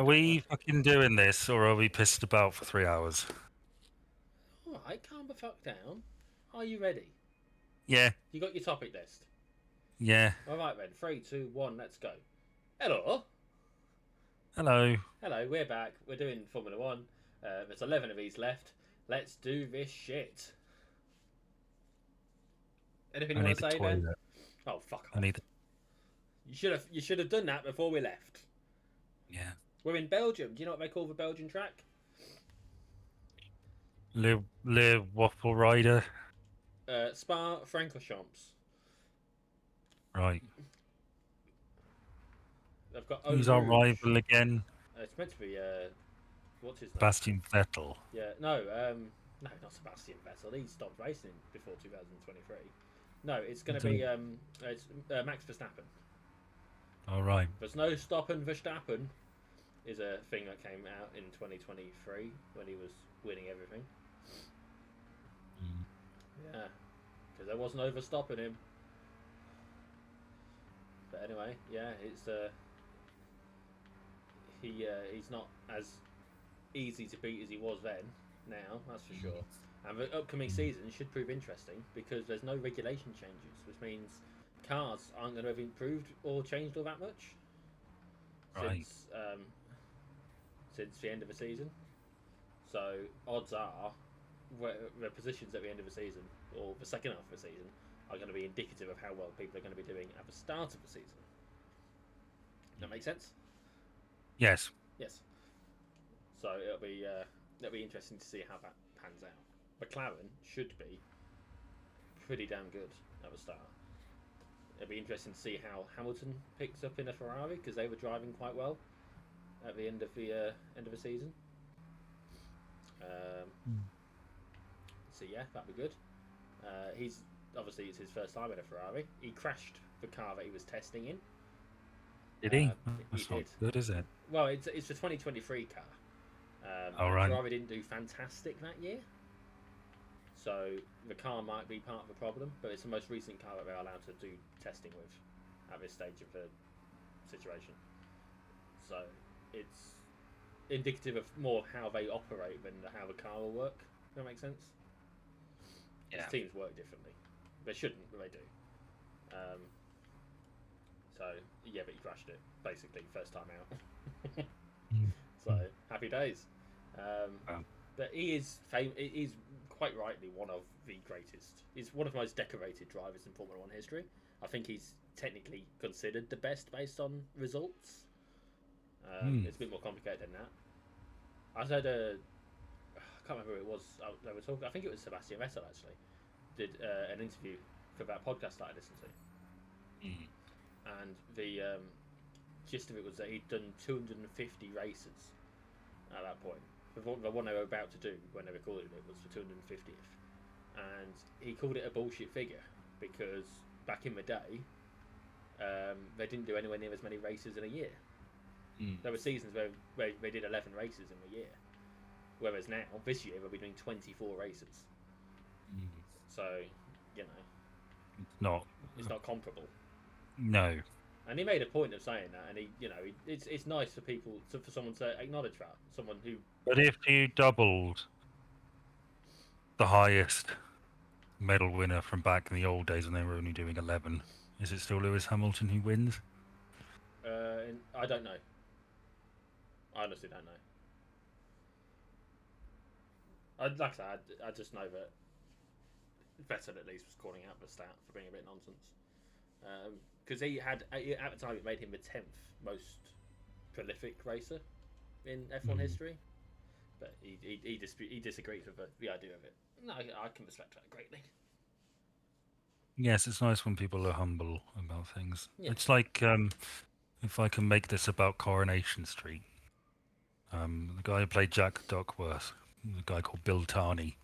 Are we fucking doing this, or are we pissed about for 3 hours? Alright, calm the fuck down. Are you ready? Yeah, You got your topic list? yeah. Alright then, 3, 2, 1, let's go. Hello! Hello. Hello, we're back. We're doing Formula 1. There's 11 of these left. Let's do this shit. Anything I you want need to the say, Ben? toilet. Oh, fuck I off. need. You should have done that before we left. Yeah. We're in Belgium. Do you know what they call the Belgian track? Le Waffle Rider. Spa Francorchamps. Right. They've got Eau Who's our Rouge. rival again? It's meant to be, what's his name? Bastian Vettel. Yeah, no, not Sebastian Vettel. He stopped racing before 2023. No, it's going to be Max Verstappen. All right. There's no stopping Verstappen is a thing that came out in 2023 when he was winning everything. Mm. Yeah, because there was no Verstappen him. But anyway, yeah, he's not as easy to beat as he was then. Now, that's for sure. And the upcoming season should prove interesting because there's no regulation changes, which means cars aren't going to have improved or changed all that much Right. since the end of the season. So odds are the positions at the end of the season or the second half of the season are going to be indicative of how well people are going to be doing at the start of the season. Does that make sense? Yes. Yes. So it'll be interesting to see how that pans out. McLaren should be pretty damn good at the start. It'll be interesting to see how Hamilton picks up in a Ferrari because they were driving quite well at the end of the season. So yeah, that'd be good. He's obviously it's his first time in a Ferrari. He crashed the car that he was testing in. Did he? He That's not did. good, is it? Well, it's a 2023 car. All And right. Ferrari didn't do fantastic that year. So the car might be part of the problem, but it's the most recent car that they're allowed to do testing with at this stage of the situation. So it's indicative of more how they operate than how the car will work. Does that make sense? Yeah. These teams work differently. They shouldn't, but they do. So yeah, but he crashed it basically first time out. So happy days. Wow. But he's quite rightly one of the greatest. He's one of the most decorated drivers in Formula One history. I think he's technically considered the best based on results. It's a bit more complicated than that. I heard I can't remember who it was. They were talking. I think it was Sebastian Vettel actually did an interview for that podcast that I listened to, and the gist of it was that he'd done 250 races at that point. The one they were about to do when they recorded it was the 250th, and he called it a bullshit figure because back in the day, they didn't do anywhere near as many races in a year. There were seasons where they did 11 races in a year, whereas now this year they'll be doing 24 races. So, you know, it's not comparable. No. And he made a point of saying that, and it's nice for people for someone to acknowledge that, someone who. But if you doubled the highest medal winner from back in the old days when they were only doing 11, is it still Lewis Hamilton who wins? I don't know. I honestly don't know. Like I said, I just know that Vettel at least was calling out the stat for being a bit nonsense. Because he had at the time it made him the 10th most prolific racer in F1 history, but he disagrees with the idea of it. No, I can respect that greatly. Yes, it's nice when people are humble about things. Yeah. It's like if I can make this about Coronation Street. The guy who played Jack Duckworth, a guy called Bill Tarney.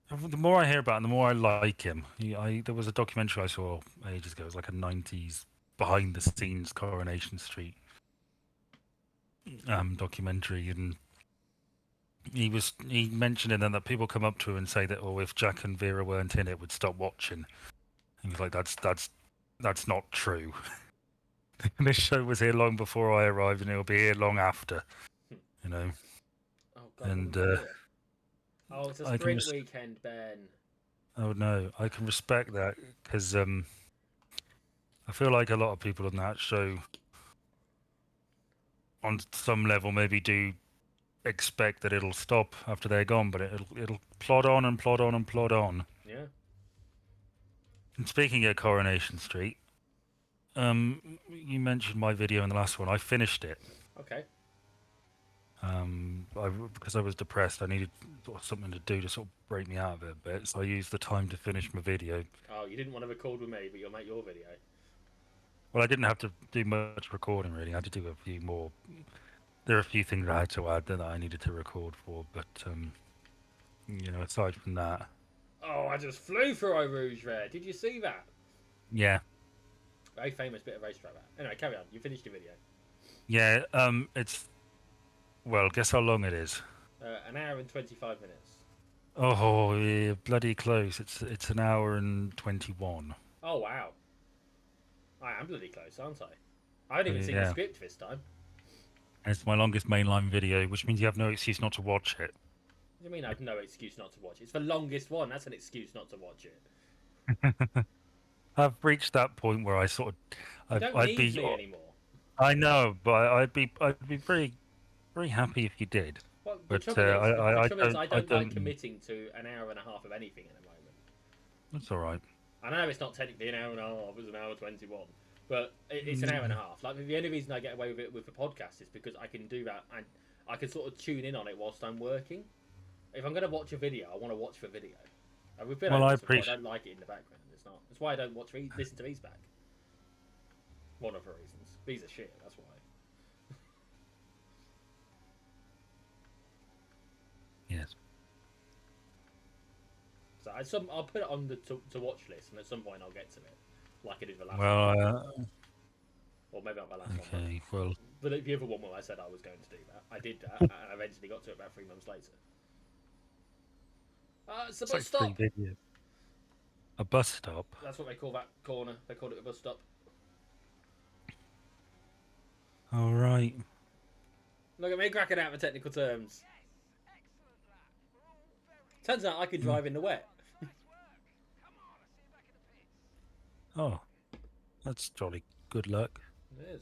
The more I hear about him, the more I like him. There was a documentary I saw ages ago. It was like a 90s behind the scenes Coronation Street documentary, and he mentioned in there that people come up to him and say that, oh, if Jack and Vera weren't in it, we'd stop watching. He was like, that's not true. This show was here long before I arrived, and it'll be here long after. You know, Oh God, what and have we got here? Oh, it's a I can. sprint weekend, Ben. Oh no, I can respect that because I feel like a lot of people on that show, on some level, maybe do expect that it'll stop after they're gone, but it'll plod on and plod on and plod on. Yeah. And speaking of Coronation Street, you mentioned my video in the last one. I finished it. Okay. Because I was depressed, I needed sort of something to do to sort of break me out of it a bit. So I used the time to finish my video. Oh, you didn't want to record with me, but you'll make your video. Well, I didn't have to do much recording really. I had to do a few more. There are a few things I had to add that I needed to record for, but aside from that, Oh, I just flew through Eau Rouge there. Did you see that? yeah, Very famous bit of racetrack that. Anyway, carry on. You finished your video. yeah. It's well, guess how long it is. An hour and 25 minutes. Oh, yeah, bloody close. It's an hour and 21. Oh, wow. I am bloody close, aren't I? I haven't even seen the Yeah, script this time. and it's my longest mainline video, which means you have no excuse not to watch it. What do you mean I've no excuse not to watch it? It's the longest one. That's an excuse not to watch it. I've reached that point where I sort of, You don't I'd need be, me anymore. I know, but I'd be very, very happy if you did. Well, the But trouble is, the trouble is, don't, I I don't like don't. committing to an hour and a half of anything at the moment. That's all right. I know it's not technically an hour and a half; it's an hour 21, but it's an hour and a half. Like the only reason I get away with it with the podcast is because I can do that, and I can sort of tune in on it whilst I'm working. If I'm going to watch a video, I want to watch the video. And we've been Well, over I this before. I appreciate. don't like it in the background. It's not. That's why I don't listen to these back. One of the reasons. These are shit. That's why. Yes. So I'll put it on the to watch list, and at some point I'll get to it, like I did the last one, Well, or maybe not the last one. okay. Well, But the other one where I said I was going to do that, I did that, and I eventually got to it about 3 months later. It's a it's bus like stop. 3 videos. A bus stop. That's what they call that corner. They called it a bus stop. All right. Look at me cracking out the technical terms. Turns out I can drive in the wet. Oh, that's jolly good luck. It is.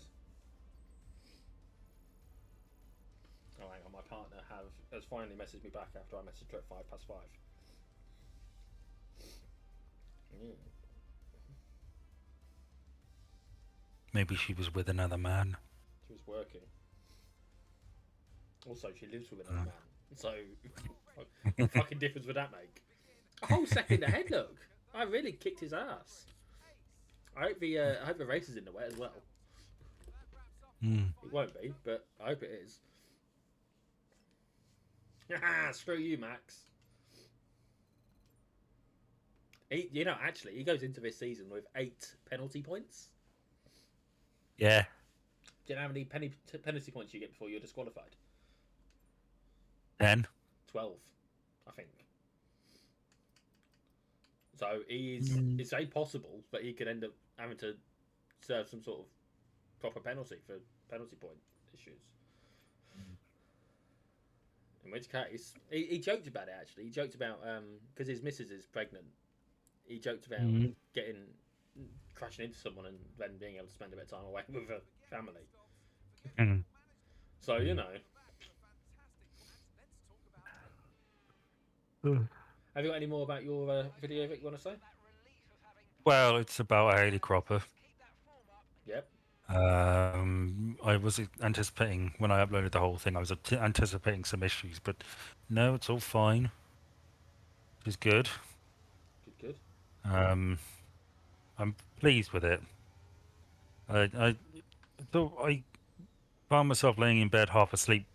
Oh, hang on. My partner has finally messaged me back after I messaged her at 5:05. Maybe she was with another man. She was working. Also, she lives with another man. So, what fucking difference would that make? A whole second ahead, look. I really kicked his ass. I hope the race is in the wet as well. Hmm. It won't be, but I hope it is. Screw you, Max. Actually, he goes into this season with 8 penalty points. Yeah. Do you know how many penalty points you get before you're disqualified? 10. 12, I think. So it's very possible that he could end up having to serve some sort of proper penalty for penalty point issues. In which case, he joked about it actually. He joked about because his missus is pregnant. He joked about crashing into someone and then being able to spend a bit of time away with her family. Mm. So you know. Have you got any more about your video that you want to say? Well, it's about a Haley Cropper. Yep. I was anticipating when I uploaded the whole thing. I was anticipating some issues, but no, it's all fine. It's good. Good. I'm pleased with it. I thought I found myself laying in bed half asleep.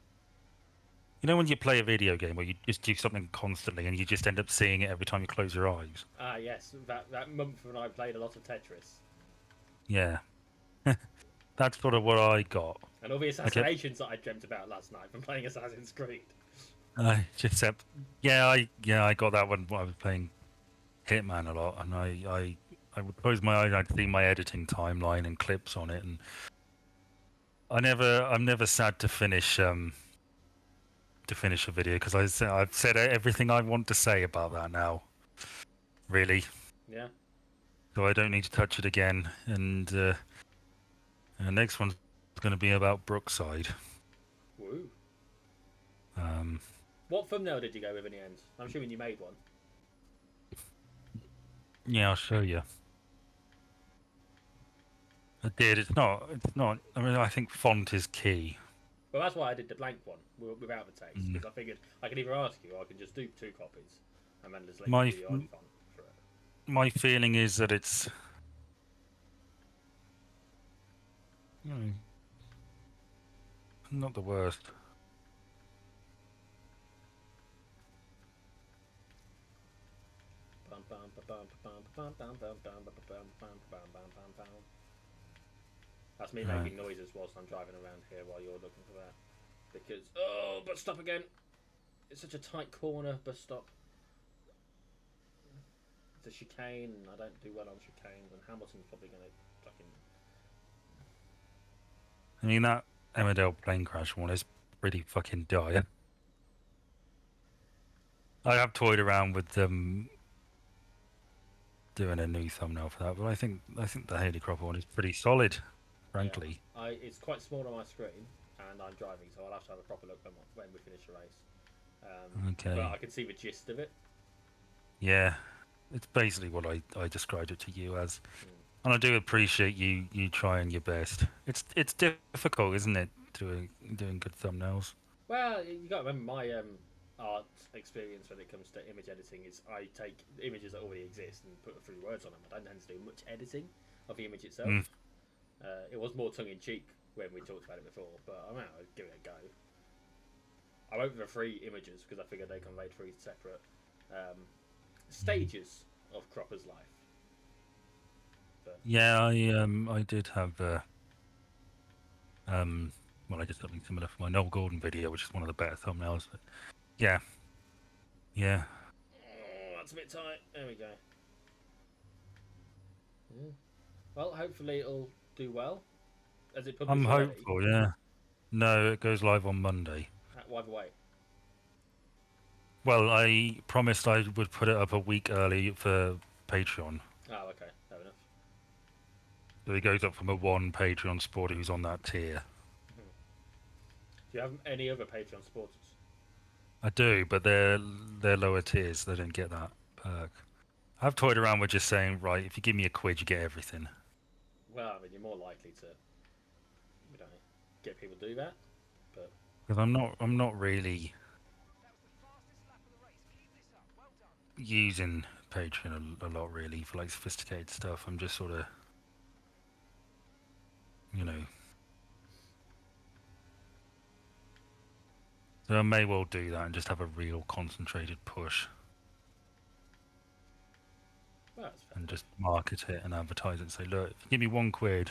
You know when you play a video game where you just do something constantly and you just end up seeing it every time you close your eyes? Ah, yes. That month when I played a lot of Tetris. Yeah. That's sort of what I got. And all the assassinations that I dreamt about last night from playing Assassin's Creed. I got that when I was playing Hitman a lot, and I would close my eyes, I'd see my editing timeline and clips on it, and I'm never sad to finish a video because I've said everything I want to say about that now. Really, Yeah. so I don't need to touch it again. And the next one's going to be about Brookside. Woo. Um, What thumbnail did you go with in the end? I'm assuming you made one. yeah, I'll show you. I did. It's not. It's not. I mean, I think font is key. Well, that's why I did the blank one without the text, Mm. because I figured I could either ask you or I can just do 2 copies and then just let you My do your own font for it. my feeling is that it's not the worst. That's me Right. making noises whilst I'm driving around here while you're looking for that. Because, oh, bus stop again. It's such a tight corner, bus stop. It's a chicane, and I don't do well on chicanes, and Hamilton's probably going to fucking... I mean, that Emmerdale plane crash one is pretty fucking dire. I have toyed around with doing a new thumbnail for that, but I think the Haley Cropper one is pretty solid, Yeah, frankly. it's quite small on my screen, and I'm driving, so I'll have to have a proper look when we finish the race. But Okay. I can see the gist of it. Yeah, it's basically what I described it to you as, Mm. and I do appreciate you trying your best. It's difficult, isn't it, doing good thumbnails? Well, you got to remember my art experience when it comes to image editing is I take images that already exist and put a few words on them. I don't tend to do much editing of the image itself. Mm. It was more tongue in cheek when we talked about it before, but I'm out to give it a go. I went for the 3 images because I figured they conveyed 3 separate um, stages of Cropper's life. But Yeah, I did have well, I did something similar for my Noel Gordon video, which is one of the better thumbnails. But yeah, yeah. oh, that's a bit tight. There we go. Yeah. Well, hopefully it'll do well. Has it I'm published already? hopeful. Yeah. No, it goes live on Monday. Why wait? Well, I promised I would put it up a week early for Patreon. Oh, okay, fair enough. So it goes up from a one Patreon supporter who's on that tier. Hmm. Do you have any other Patreon supporters? I do, but they're lower tiers. They don't get that perk. I've toyed around with just saying, right, if you give me a quid, you get everything. Well, I mean, you're more likely to, get people to do that. But Because I'm not really using Patreon a lot really for like sophisticated stuff. I'm just sort of, you know. So I may well do that and just have a real concentrated push well, that's fair and enough. just market it and advertise it and say, look, if you give me 1 quid,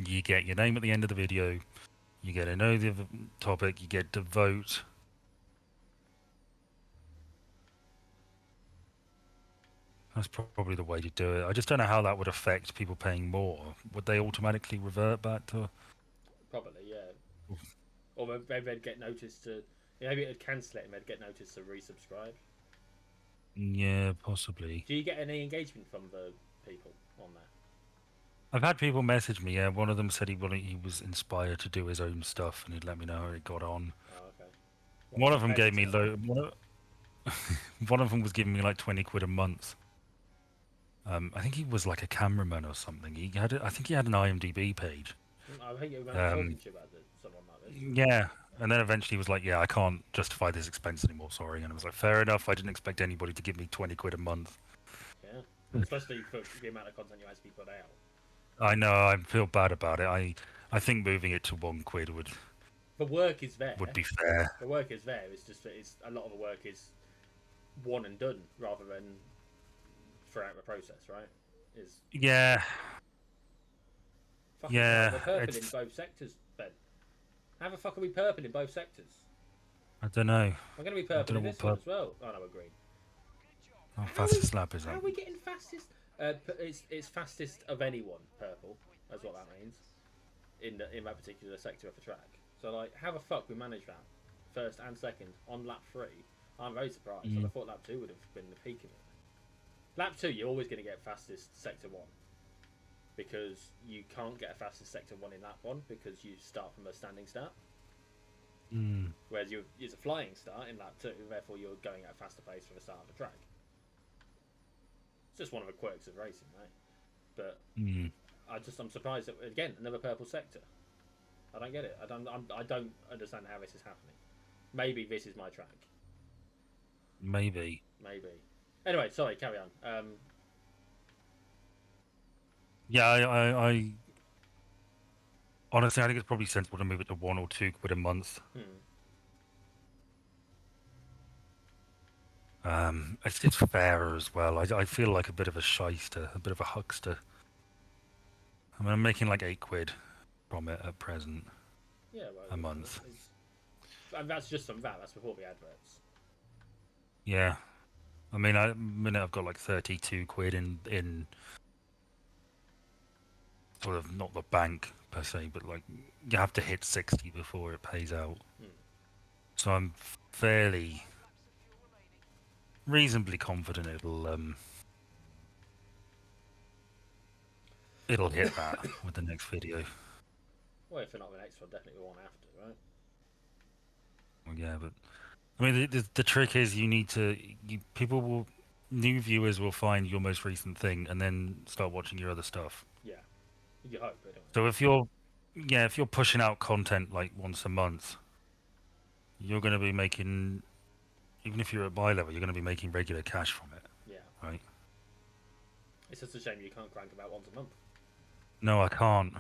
you get your name at the end of the video, you get to know the topic, you get to vote. That's probably the way to do it. I just don't know how that would affect people paying more. Would they automatically revert back to? Probably, yeah. Or maybe they'd get noticed to. Maybe it'd cancel it and they'd get noticed to resubscribe. Yeah, possibly. Do you get any engagement from the people on there? I've had people message me. Yeah, one of them said he was inspired to do his own stuff, and he'd let me know how it got on. Oh, okay. What One of them gave me competitor? one of them was giving me like 20 quid a month. I think he was like a cameraman or something. I think he had an IMDb page. I think you remember talking to you about someone like this. Yeah, and then eventually he was like, "Yeah, I can't justify this expense anymore. Sorry." And I was like, "Fair enough. I didn't expect anybody to give me 20 quid a month." Yeah. Especially for the amount of content you actually put out. I know. I feel bad about it. I think moving it to 1 quid The work is there. would be fair. The work is there. It's just that it's a lot of the work is one and done rather than throughout the process, right? Is Yeah, fucking hell. yeah. We're purple in It's both sectors, Ben. How the fuck are we purple in both sectors? I don't know. I'm going to be I purple don't in know this what one pub. as well. Oh no, we're green. How How fast the is slap is how that? are we getting fastest? It's fastest of anyone. Purple. That's what that means. in that particular sector of the track. So like, how the fuck we managed that first and second on lap 3? I'm very surprised. And I thought lap 2 would have been the peak of it. Lap 2, you're always going to get fastest sector 1 because you can't get a fastest sector 1 in lap 1 because you start from a standing start. Whereas it's a flying start in lap 2, therefore you're going at a faster pace for the start of the track. It's just one of the quirks of racing, right? But I'm surprised that again another purple sector. I don't get it. I don't understand how this is happening. Maybe this is my track. Maybe. Anyway, sorry, carry on. Yeah, I honestly, I think it's probably sensible to move it to £1 or £2 a month. It's just fairer as well. I feel like a bit of a shyster, a bit of a huckster. I mean, I'm making like £8 from it at present. Yeah, well, a month. And that's just from that. That's before the adverts. Yeah, I mean, I've got like £32 in sort of not the bank per se, but like you have to hit 60 before it pays out. So I'm fairly reasonably confident it'll hit that with the next video. Well, if not the next one, definitely the one after, right? Well, yeah, but I mean, the trick is new viewers will find your most recent thing and then start watching your other stuff. Yeah, you hope, anyway. So if you're pushing out content like once a month, you're going to be making, even if you're at my level, you're going to be making regular cash from it. Yeah. Right. It's just a shame you can't crank about once a month. No, I can't.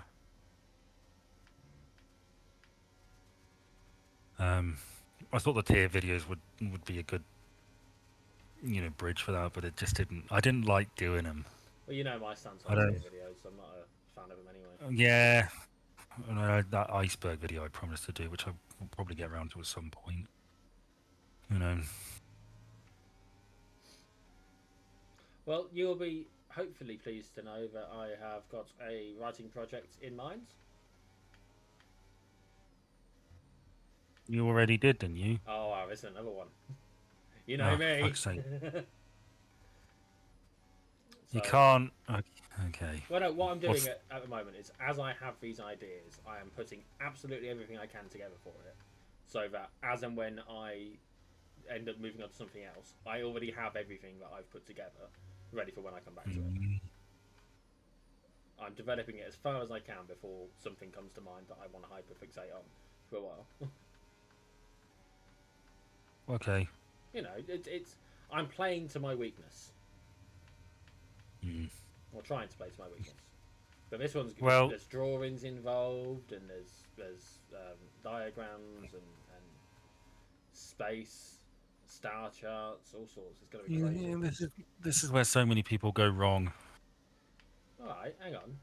I thought the tier videos would be a good, bridge for that, but it just didn't. I didn't like doing them. Well, you know my stance on tier videos, so I'm not a fan of them anyway. Yeah, that iceberg video I promised to do, which I will probably get around to at some point. Well, you'll be hopefully pleased to know that I have got a writing project in mind. You already did, didn't you? Oh, wow, this is another one. You know me. Fuck's sake. You can't. Okay. Well, no, what I'm doing at the moment is, as I have these ideas, I am putting absolutely everything I can together for it, so that as and when I end up moving on to something else, I already have everything that I've put together ready for when I come back to it. I'm developing it as far as I can before something comes to mind that I want to hyperfixate on for a while. Okay. It's I'm playing to my weakness. Or trying to play to my weakness. But this one's there's drawings involved, and there's diagrams and space, star charts, all sorts. It's going to be crazy. Yeah, this is where so many people go wrong. All right, hang on.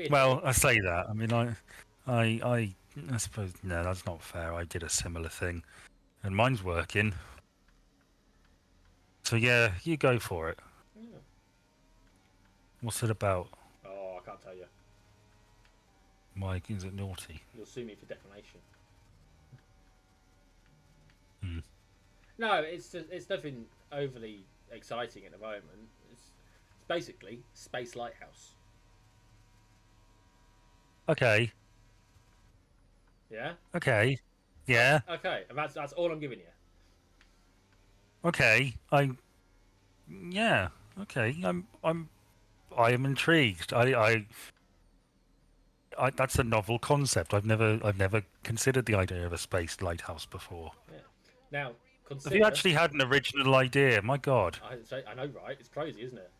Well, I say that. I mean, I suppose no, that's not fair. I did a similar thing, and mine's working. So yeah, you go for it. Yeah. What's it about? Oh, I can't tell you. Mike, is it naughty? You'll sue me for defamation. Hmm. No, it's nothing overly exciting at the moment. It's basically Space Lighthouse. Okay. Yeah. Okay. Yeah. Okay, and that's all I'm giving you. Okay. Yeah. Okay. I am intrigued. That's a novel concept. I've never considered the idea of a space lighthouse before. Yeah. Now, have you actually had an original idea? My God. I know, right? It's crazy, isn't it?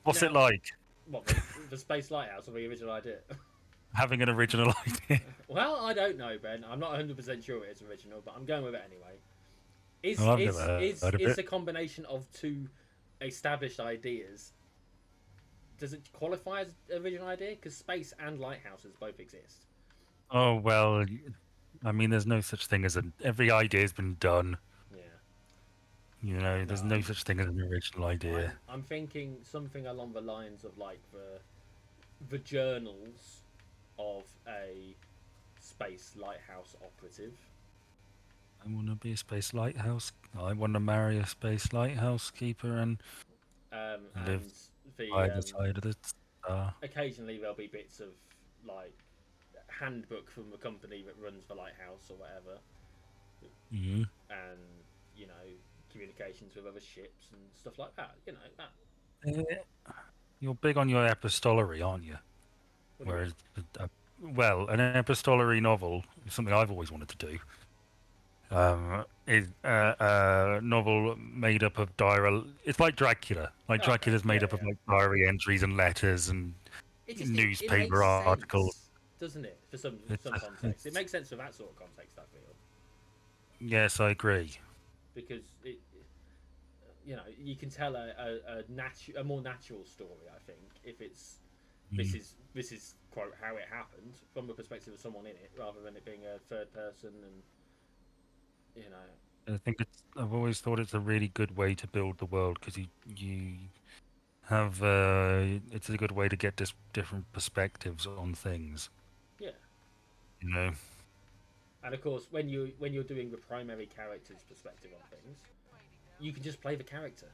What's it like? What, the Space Lighthouse or the original idea? Having an original idea. Well, I don't know, Ben. I'm not 100% sure it's original, but I'm going with it anyway. Is a combination of two established ideas? Does it qualify as an original idea? Because space and lighthouses both exist. Oh well, I mean, there's no such thing as every idea's been done. Yeah. There's no such thing as an original idea. I'm thinking something along the lines of like the journals of a space lighthouse operative. I want to be a space lighthouse. I want to marry a space lighthouse keeper and live And the by the side of the star. occasionally there'll be bits of like handbook from the company that runs the lighthouse or whatever, Mm-hmm. and you know communications with other ships and stuff like that. You know that. You're big on your epistolary, aren't you? What do you mean? Whereas, well, an epistolary novel is something I've always wanted to do. Is a novel made up of diary. It's like Dracula. Like Okay, Dracula's yeah, made up of yeah. like diary entries and letters and It makes newspaper articles. sense, doesn't it? For It's, some context, it it's makes sense for that sort of context. I feel yes, I agree. because you can tell a more natural story. I think if it's Mm. this is quote how it happened from the perspective of someone in it, rather than it being a third person and you know I think it's. I've always thought it's a really good way to build the world because you have. It's a good way to get different perspectives on things. yeah. You know. And of course, when you're doing the primary character's perspective on things, you can just play the character,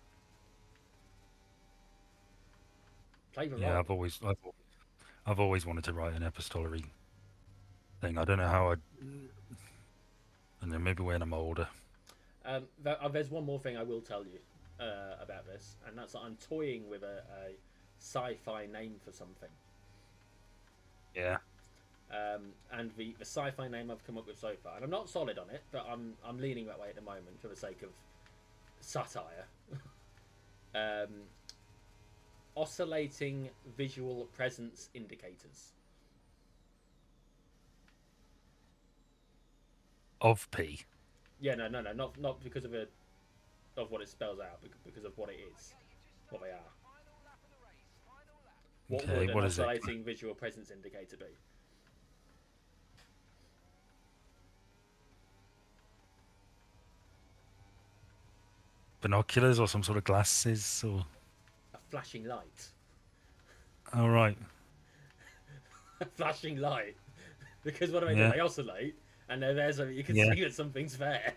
play the Yeah, role. I've always wanted to write an epistolary thing. I don't know how I. And then maybe when I'm older. There's one more thing I will tell you about this, and that's that I'm toying with a sci-fi name for something. Yeah. And the sci-fi name I've come up with so far, and I'm not solid on it, but I'm leaning that way at the moment for the sake of satire. um, Oscillating visual presence indicators. Of P. Yeah, no, not because of what it spells out, because of what it is, what they are. What Okay, would an what is it? oscillating visual presence indicator be? Binoculars or some sort of glasses or. A flashing light. Oh right. A flashing light. Because what do? Yeah. They oscillate, and they're there so you can Yeah. see that something's there.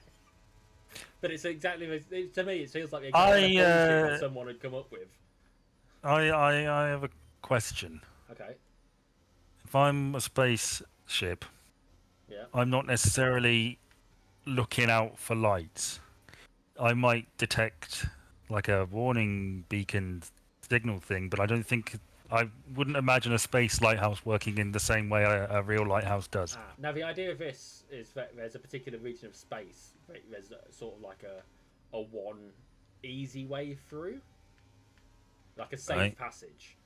But it's exactly to me. It feels like the exact kind of I bullshit that someone had come up with. I have a question. Okay. If I'm a spaceship, Yeah. I'm not necessarily looking out for lights. I might detect like a warning beacon signal thing, but I don't think I wouldn't imagine a space lighthouse working in the same way a real lighthouse does. Now the idea of this is that there's a particular region of space. There's sort of like a one easy way through, like a safe Right. passage,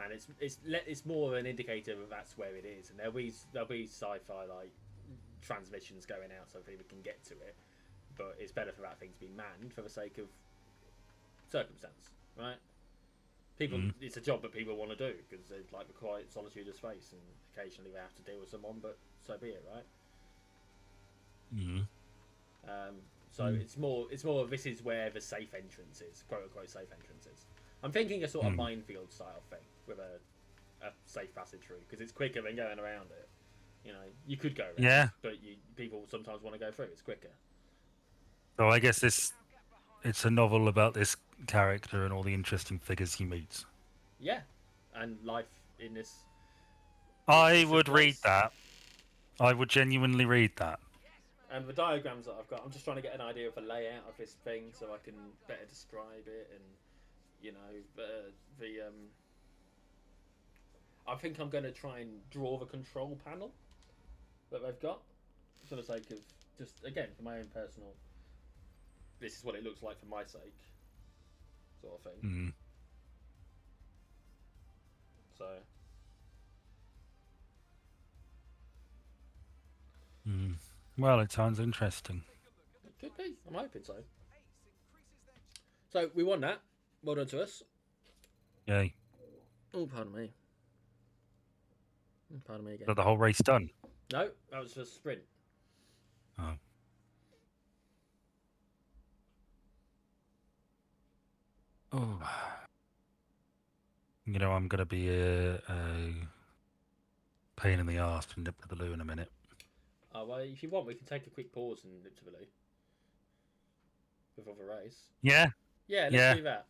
and it's more of an indicator that that's where it is. And there'll be sci-fi like transmissions going out so people can get to it, but it's better for that thing to be manned for the sake of circumstance, right? People, Mm. it's a job that people want to do because they like the quiet solitude of space, and occasionally they have to deal with someone, but so be it, right? Mm. Um, so it's more of this is where the safe entrance is, quote unquote safe entrance is. I'm thinking a sort of minefield style thing with a safe passage through because it's quicker than going around it. You know, you could go around, Yeah. but people sometimes want to go through. It's quicker. So I guess it's a novel about this character and all the interesting figures he meets. Yeah, and life in this I distant would read place. that. I would genuinely read that. And the diagrams that I've got, I'm just trying to get an idea of the layout of this thing so I can better describe it. And you know, I think I'm going to try and draw the control panel that they've got for the sake of just again for my own personal. This is what it looks like for my sake, sort of thing. Mm. So Mm. Well, it sounds interesting. it could be. I'm hoping so. So we won that. Well done to us. Yay. Oh, pardon me. Pardon me again. Got the whole race done. No, that was a sprint. Oh. Oh. You know, I'm gonna be pain in the arse to nip to the loo in a minute. Oh, well, if you want, we can take a quick pause and nip to the loo before the race. Yeah, Yeah, let's yeah. do that.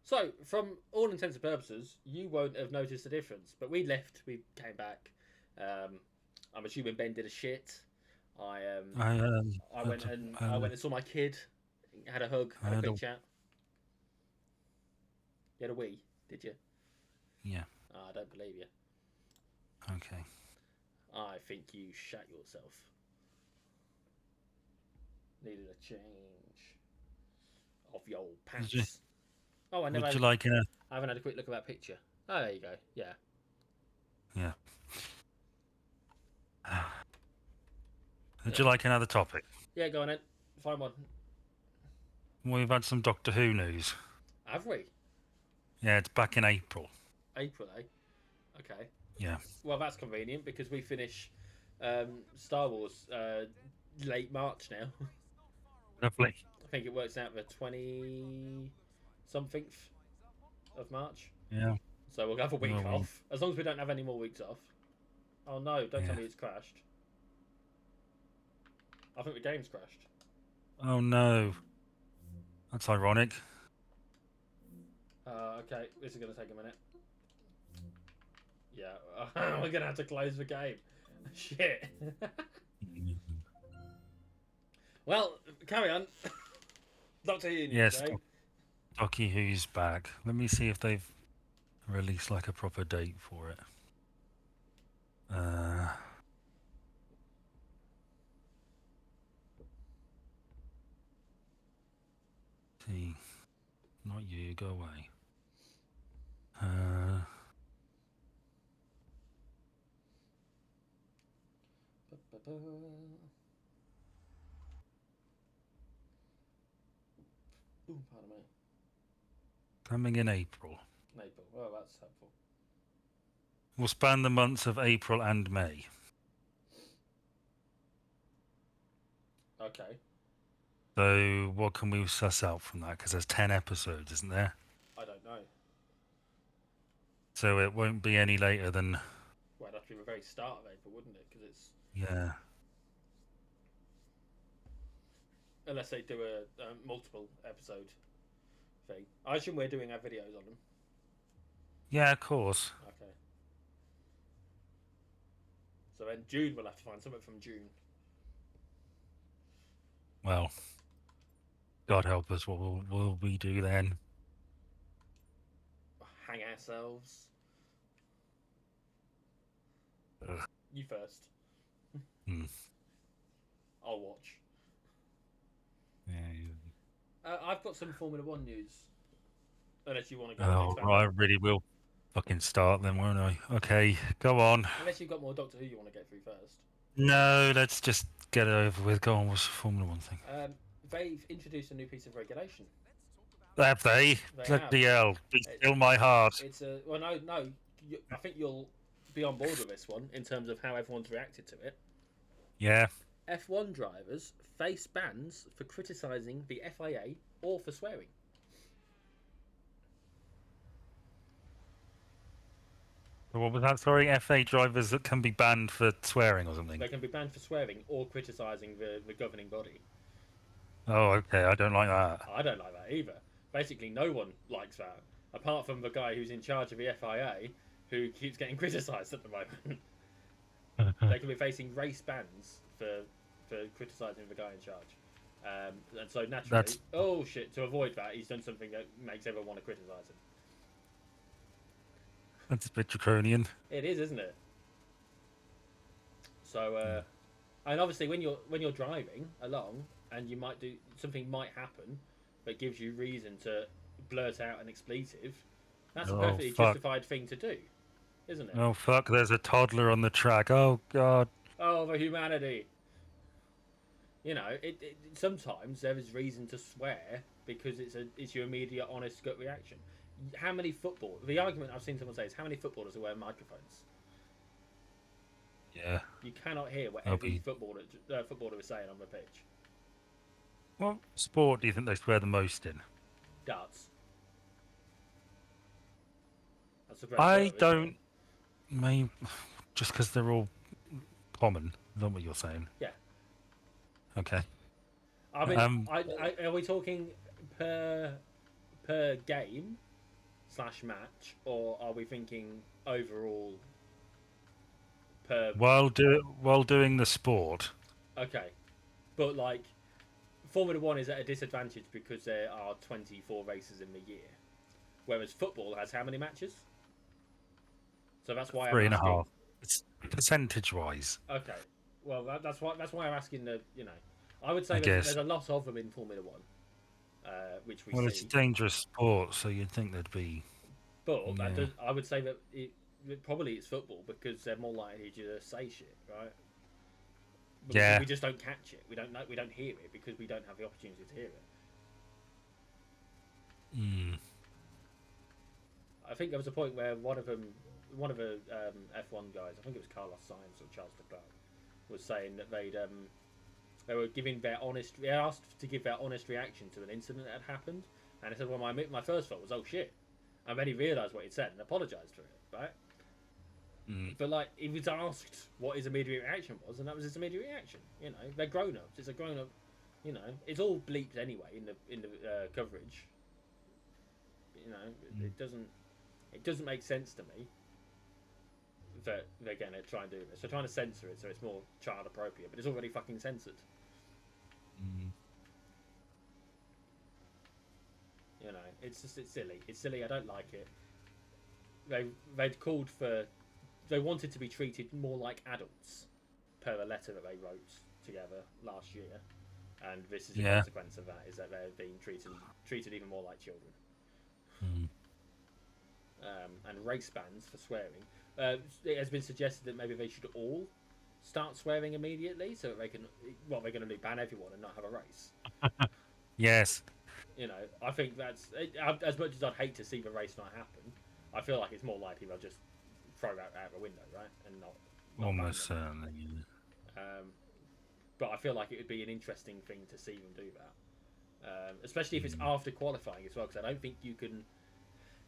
So, from all intents and purposes, you won't have noticed a difference. But we left, we came back. I'm assuming Ben did a shit. I I I had went to, and I went and saw my kid, had a hug, I had a had quick a, chat. You had a wee, did you? yeah. Oh, I don't believe you. Okay. I think you shat yourself. Needed a change of your Would you, pants. Oh, would you like in a? I haven't had a quick look at that picture. Oh, there you go. Yeah. Yeah. Would Yeah. you like another topic? Yeah, go on then. Find one. We've had some Doctor Who news. Have we? Yeah, it's back in April. April, eh? Okay. Yeah. Well, that's convenient because we finish Star Wars late March now. Lovely. I think it works out the 20 something of March. Yeah. So we'll have a week Oh, well, off. As long as we don't have any more weeks off. Oh no, don't tell yeah. me it's crashed. I think the game's crashed. Oh no. That's ironic. Okay, this is going to take a minute. Yeah, we're going to have to close the game. Shit. Well, carry on. Doctor Who news, Yes, eh? Doctor Who's back. Let me see if they've released like a proper date for it. See, not you. Go away. Ooh, pardon me. Coming in April. April. Well, that's helpful. Will span the months of April and May. Okay. So what can we suss out from that? Because there's 10 episodes, isn't there? I don't know. So it won't be any later than... Well, it'd have to be the very start of April, wouldn't it? Because it's... Yeah. Unless they do a multiple episode thing. I assume we're doing our videos on them. Yeah, of course. Okay. So then June, we'll have to find something from June. Well, God help us. What will we do then? Hang ourselves. Ugh. You first. Hmm. I'll watch. Yeah. I've got some Formula One news. Unless you want to go Oh, expand. I really will fucking start then, won't I? Okay, go on. Unless you've got more Doctor Who you want to get through first. No, let's just get it over with. Go on, what's the Formula One thing? They've introduced a new piece of regulation. Have they? They Bloody have. hell. Be still my heart. It's a well, no. I think you'll be on board with this one in terms of how everyone's reacted to it. Yeah. F1 drivers face bans for criticising the FIA or for swearing. What was that? Sorry, FA drivers that can be banned for swearing or something. They can be banned for swearing or criticising the governing body. Oh, okay. I don't like that. I don't like that either. Basically, no one likes that, apart from the guy who's in charge of the FIA, who keeps getting criticised at the moment. They can be facing race bans for criticising the guy in charge. And so naturally, oh shit! To avoid that, he's done something that makes everyone want to criticise him. That's a bit draconian. It is, isn't it? So, and obviously, when you're driving along, and you might do something might happen, that gives you reason to blurt out an expletive. That's a perfectly justified thing to do, isn't it? Oh fuck! There's a toddler on the track. Oh god. Oh, the humanity. You know, it sometimes there is reason to swear because it's your immediate, honest gut reaction. How many football? The argument I've seen someone say is how many footballers are wearing microphones? Yeah. You cannot hear what every footballer is saying on the pitch. What sport do you think they swear the most in? Darts. That's a I don't. Maybe Just because they're all common. Is that what you're saying? Yeah. Okay. I mean, Um, are we talking per game slash match, or are we thinking overall per? while doing the sport. Okay, but like Formula One is at a disadvantage because there are 24 races in the year, whereas football has how many matches? So that's why I'm Three and a asking. half. It's percentage-wise, Okay, well that's why I'm asking the I would say I there's guess. a lot of them in Formula One, which we Well, it's a see, dangerous sport, so you'd think there'd be. but that Yeah. does I would say that probably it's football because they're more likely to say shit, right? Because Yeah. we just don't catch it, we don't hear it because we don't have the opportunity to hear it. Mm. I think there was a point where one of the F1 guys, I think it was Carlos Sainz or Charles Leclerc, was saying that they were giving their honest. They asked to give their honest reaction to an incident that had happened, and he said, "Well, my first thought was, oh shit," and then he realised what he'd said and apologised for it, right? Mm. But like, he was asked what his immediate reaction was, and that was his immediate reaction. You know, they're grown ups. It's a grown up. You know, it's all bleeped anyway in the coverage. You know, it doesn't make sense to me that they're going to try and do this. They're trying to censor it so it's more child appropriate, but it's already fucking censored. Mm. You know, it's silly. It's silly. I don't like it. They'd called for. They wanted to be treated more like adults per a letter that they wrote together last year, and this is a Yeah. consequence of that. Is that they're being treated even more like children. Mm. And race bans for swearing. It has been suggested that maybe they should all start swearing immediately, so that they can. What they're going to do? Ban everyone and not have a race. Yes. You know, I think that's as much as I'd hate to see the race not happen. I feel like it's more likely they'll just throw that out the window, right, and not ban Almost them. certainly. Yeah. But I feel like it would be an interesting thing to see them do that, especially if it's Mm. after qualifying as well. Because I don't think you can.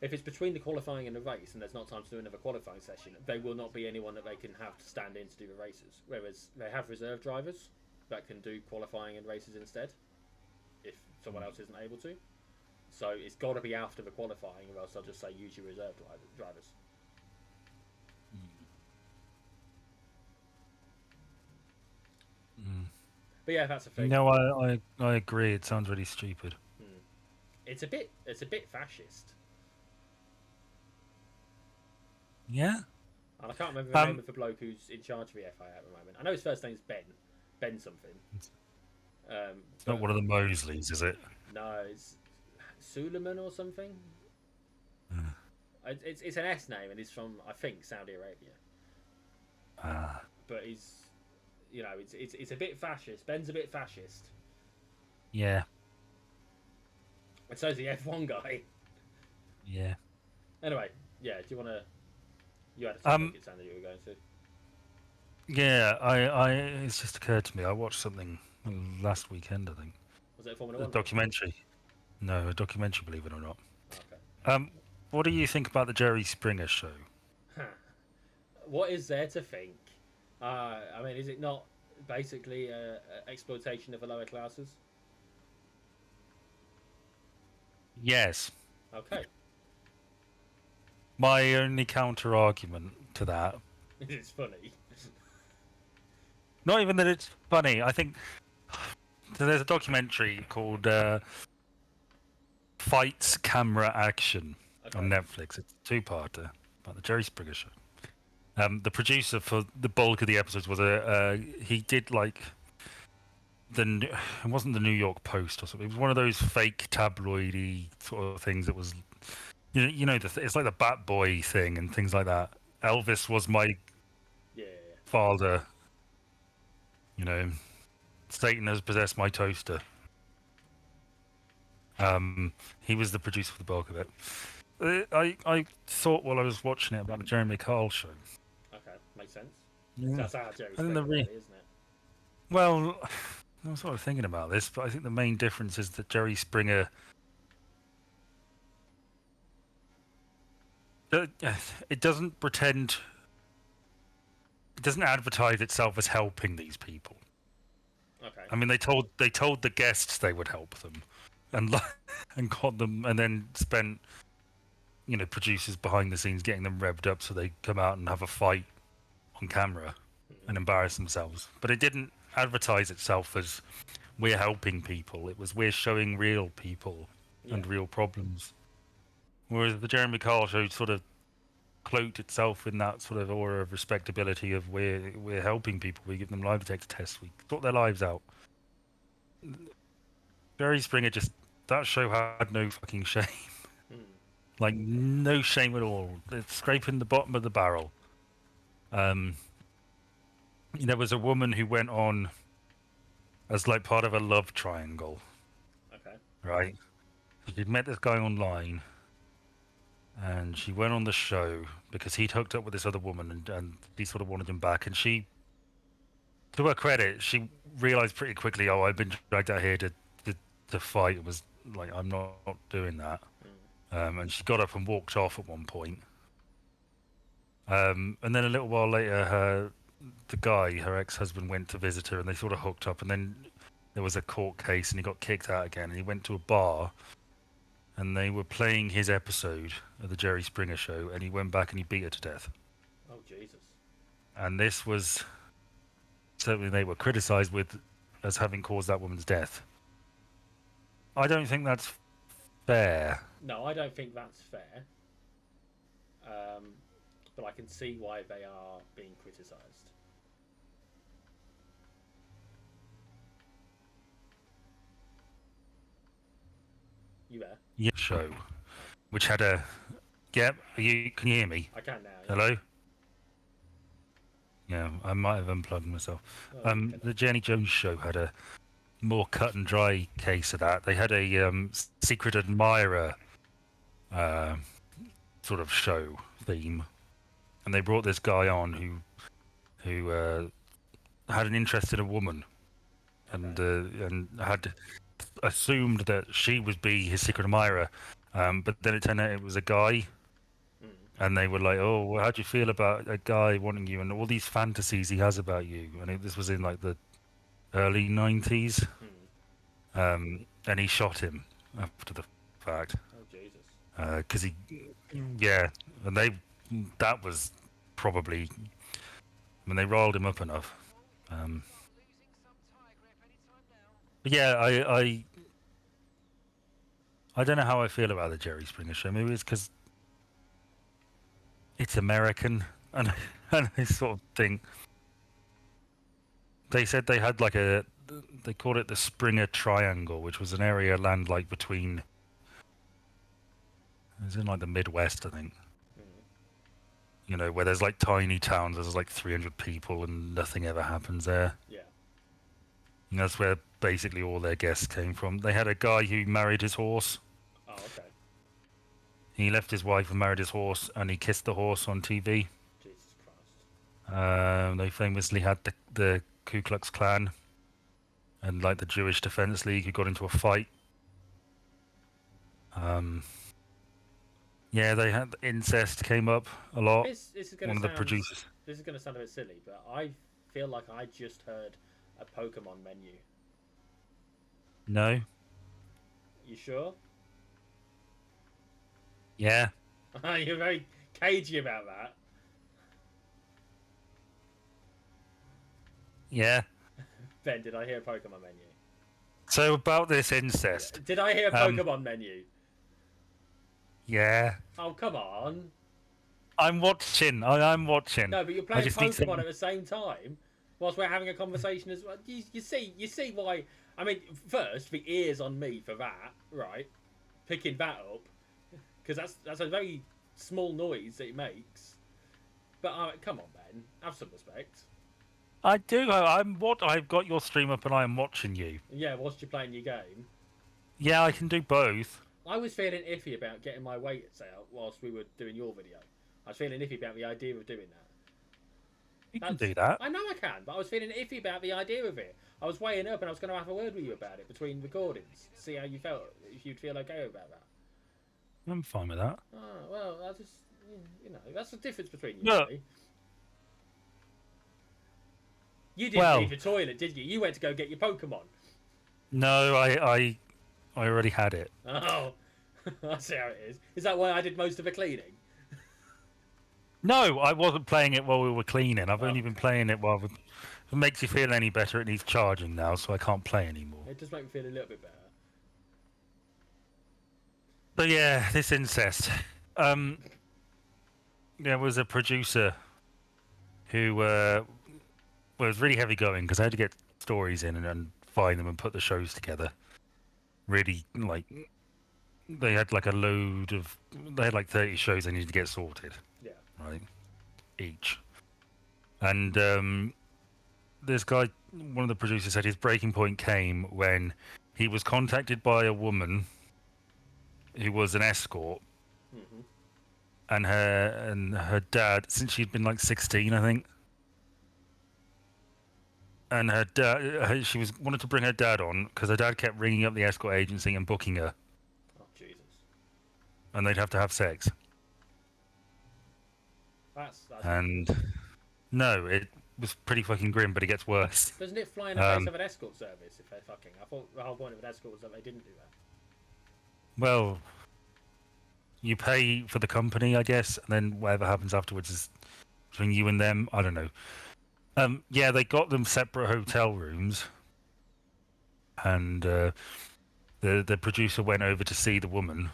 If it's between the qualifying and the race, and there's not time to do another qualifying session, there will not be anyone that they can have to stand in to do the races. Whereas they have reserve drivers that can do qualifying and races instead, if someone else isn't able to. So it's got to be after the qualifying, or else they'll just say use your reserve drivers. Mm. But yeah, that's a thing. No, I agree. It sounds really stupid. Hmm. It's a bit fascist, Yeah. and I can't remember the name of the bloke who's in charge of the FIA at the moment. I know his first name's Ben something. It's not one of the Mosleys, is it? No, it's Suleiman or something. Uh, It's an S name, and he's from, I think, Saudi Arabia. Ah. But he's, you know, it's a bit fascist. Ben's a bit fascist, Yeah. and so's the F1 guy. Yeah. Anyway, yeah. Do you want to? You had a topic it sounded you were going to. Yeah. It's just occurred to me. I watched something last weekend. I think Was it a Formula a One thing? documentary. No, a documentary. Believe it or not. Okay. What do you think about the Jerry Springer show? What is there to think? I mean, is it not basically exploitation of the lower classes? Yes. Okay. My only counter argument to that, It's funny. not even that it's funny. I think so there's a documentary called Fights Camera Action Okay. on Netflix. It's a two-parter about the Jerry Springer show. The producer for the bulk of the episodes was he did like it wasn't the New York Post or something. It was one of those fake tabloidy sort of things that was it's like the Bat Boy thing and things like that. Elvis was my Yeah. father. You know, Satan has possessed my toaster. He was the producer for the bulk of it. I thought while I was watching it about the Jeremy Kyle show. Okay. Makes sense. Yeah. That's how Jerry I think Springer, really, isn't it? Well, I was sort of thinking about this, but I think the main difference is that Jerry Springer. It doesn't pretend doesn't advertise itself as helping these people. Okay. I mean, they told the guests they would help them, and and got them, and then spent producers behind the scenes getting them revved up so they come out and have a fight on camera and embarrass themselves. But it didn't advertise itself as we're helping people. It was we're showing real people Yeah. and real problems. Whereas the Jeremy Kyle show sort of cloaked itself in that sort of aura of respectability of we're helping people. We give them lie detector tests. We sort their lives out. Jerry Springer just that show had no fucking shame. Mm. Like no shame at all. It's scraping the bottom of the barrel. Um, there was a woman who went on as like part of a love triangle, Okay. right? She'd met this guy online, and she went on the show because he'd hooked up with this other woman, and he sort of wanted him back. And she, to her credit, she realized pretty quickly, oh, I've been dragged out here to fight. It was like I'm not doing that. And she got up and walked off at one point. And then a little while later, the guy, her ex-husband, went to visit her, and they sort of hooked up. And then there was a court case, and he got kicked out again. And he went to a bar, and they were playing his episode of the Jerry Springer Show, and he went back and he beat her to death. Oh Jesus. And this was certainly they were criticised with as having caused that woman's death. I don't think that's fair. No, I don't think that's fair. But I can see why they are being criticised. You there? Yeah, show, which had a yep. Can you hear me? I can now. Yeah. Hello. Yeah, I might have unplugged myself. Oh, okay. The Jenny Jones show had a more cut and dry case of that. They had a secret admirer sort of show theme, and they brought this guy on who had an interest in a woman, and had assumed that she would be his secret admirer, but then it turned out it was a guy. And they were like, "Oh, well, how do you feel about a guy wanting you and all these fantasies he has about you?" And this was in like the early '90s, and he shot him after the fact Oh Jesus. because yeah, and that was probably when they riled him up enough. But yeah, I don't know how I feel about the Jerry Springer show. Maybe it's because it's American, and and I sort of think they said they had like they called it the Springer Triangle, which was an area of land like between. It was in like the Midwest, I think. Where there's like tiny towns, there's like 300 people, and nothing ever happens there. Yeah. And that's where basically all their guests came from. They had a guy who married his horse. Oh, okay. He left his wife and married his horse, and he kissed the horse on TV. Jesus Christ. They famously had the Ku Klux Klan and like the Jewish Defense League who got into a fight. Yeah, they had incest came up a lot. This is going One to of the sound. producers. This is going to sound a bit silly, but I feel like I just heard a Pokemon menu. No. You sure? Yeah. You're very cagey about that. Yeah. Ben, did I hear a Pokemon menu? So about this incest. Did I hear a Pokemon menu? Yeah. Oh, come on. I'm watching. I'm watching. No, but you're playing Pokemon at the same time whilst we're having a conversation as well. You see why. I mean, first, the ears on me for that, right? Picking that up. Because that's a very small noise that it makes. But come on, Ben. Have some respect. I do. I've got your stream up and I am watching you. Yeah, whilst you're playing your game. Yeah, I can do both. I was feeling iffy about getting my weights out whilst we were doing your video. I was feeling iffy about the idea of doing that. You can do that. I know I can, but I was feeling iffy about the idea of it. I was weighing up and I was going to have a word with you about it between recordings. See how you felt, if you'd feel okay about that. I'm fine with that. Oh, well, I just, that's the difference between you No. and me. You didn't Well, leave your toilet, did you? You went to go get your Pokemon. no, I already had it. Oh, I see how it is. Is that why I did most of the cleaning? No, I wasn't playing it while we were cleaning. I've Oh, only been okay. playing it while. If it makes you feel any better, it needs charging now, so I can't play anymore. It does make me feel a little bit better. But yeah, this incest. Um, there was a producer who was really heavy going because I had to get stories in and find them and put the shows together. Really, like they had like a load of. They had like 30 shows they needed to get sorted, Yeah. right? Each. And this guy, one of the producers, said his breaking point came when he was contacted by a woman who was an escort, Mm-hmm. and her dad, since she'd been like 16, I think, and her dad, she was wanted to bring her dad on because her dad kept ringing up the escort agency and booking her, Oh, Jesus. and they'd have to have sex. That's not good. And no, it was pretty fucking grim, but it gets worse. Doesn't it fly in the face Um, of an escort service if they're fucking? I thought the whole point of an escort was that they didn't do that. well, you pay for the company, I guess, and then whatever happens afterwards is between you and them. I don't know. Yeah, they got them separate hotel rooms, and the producer went over to see the woman,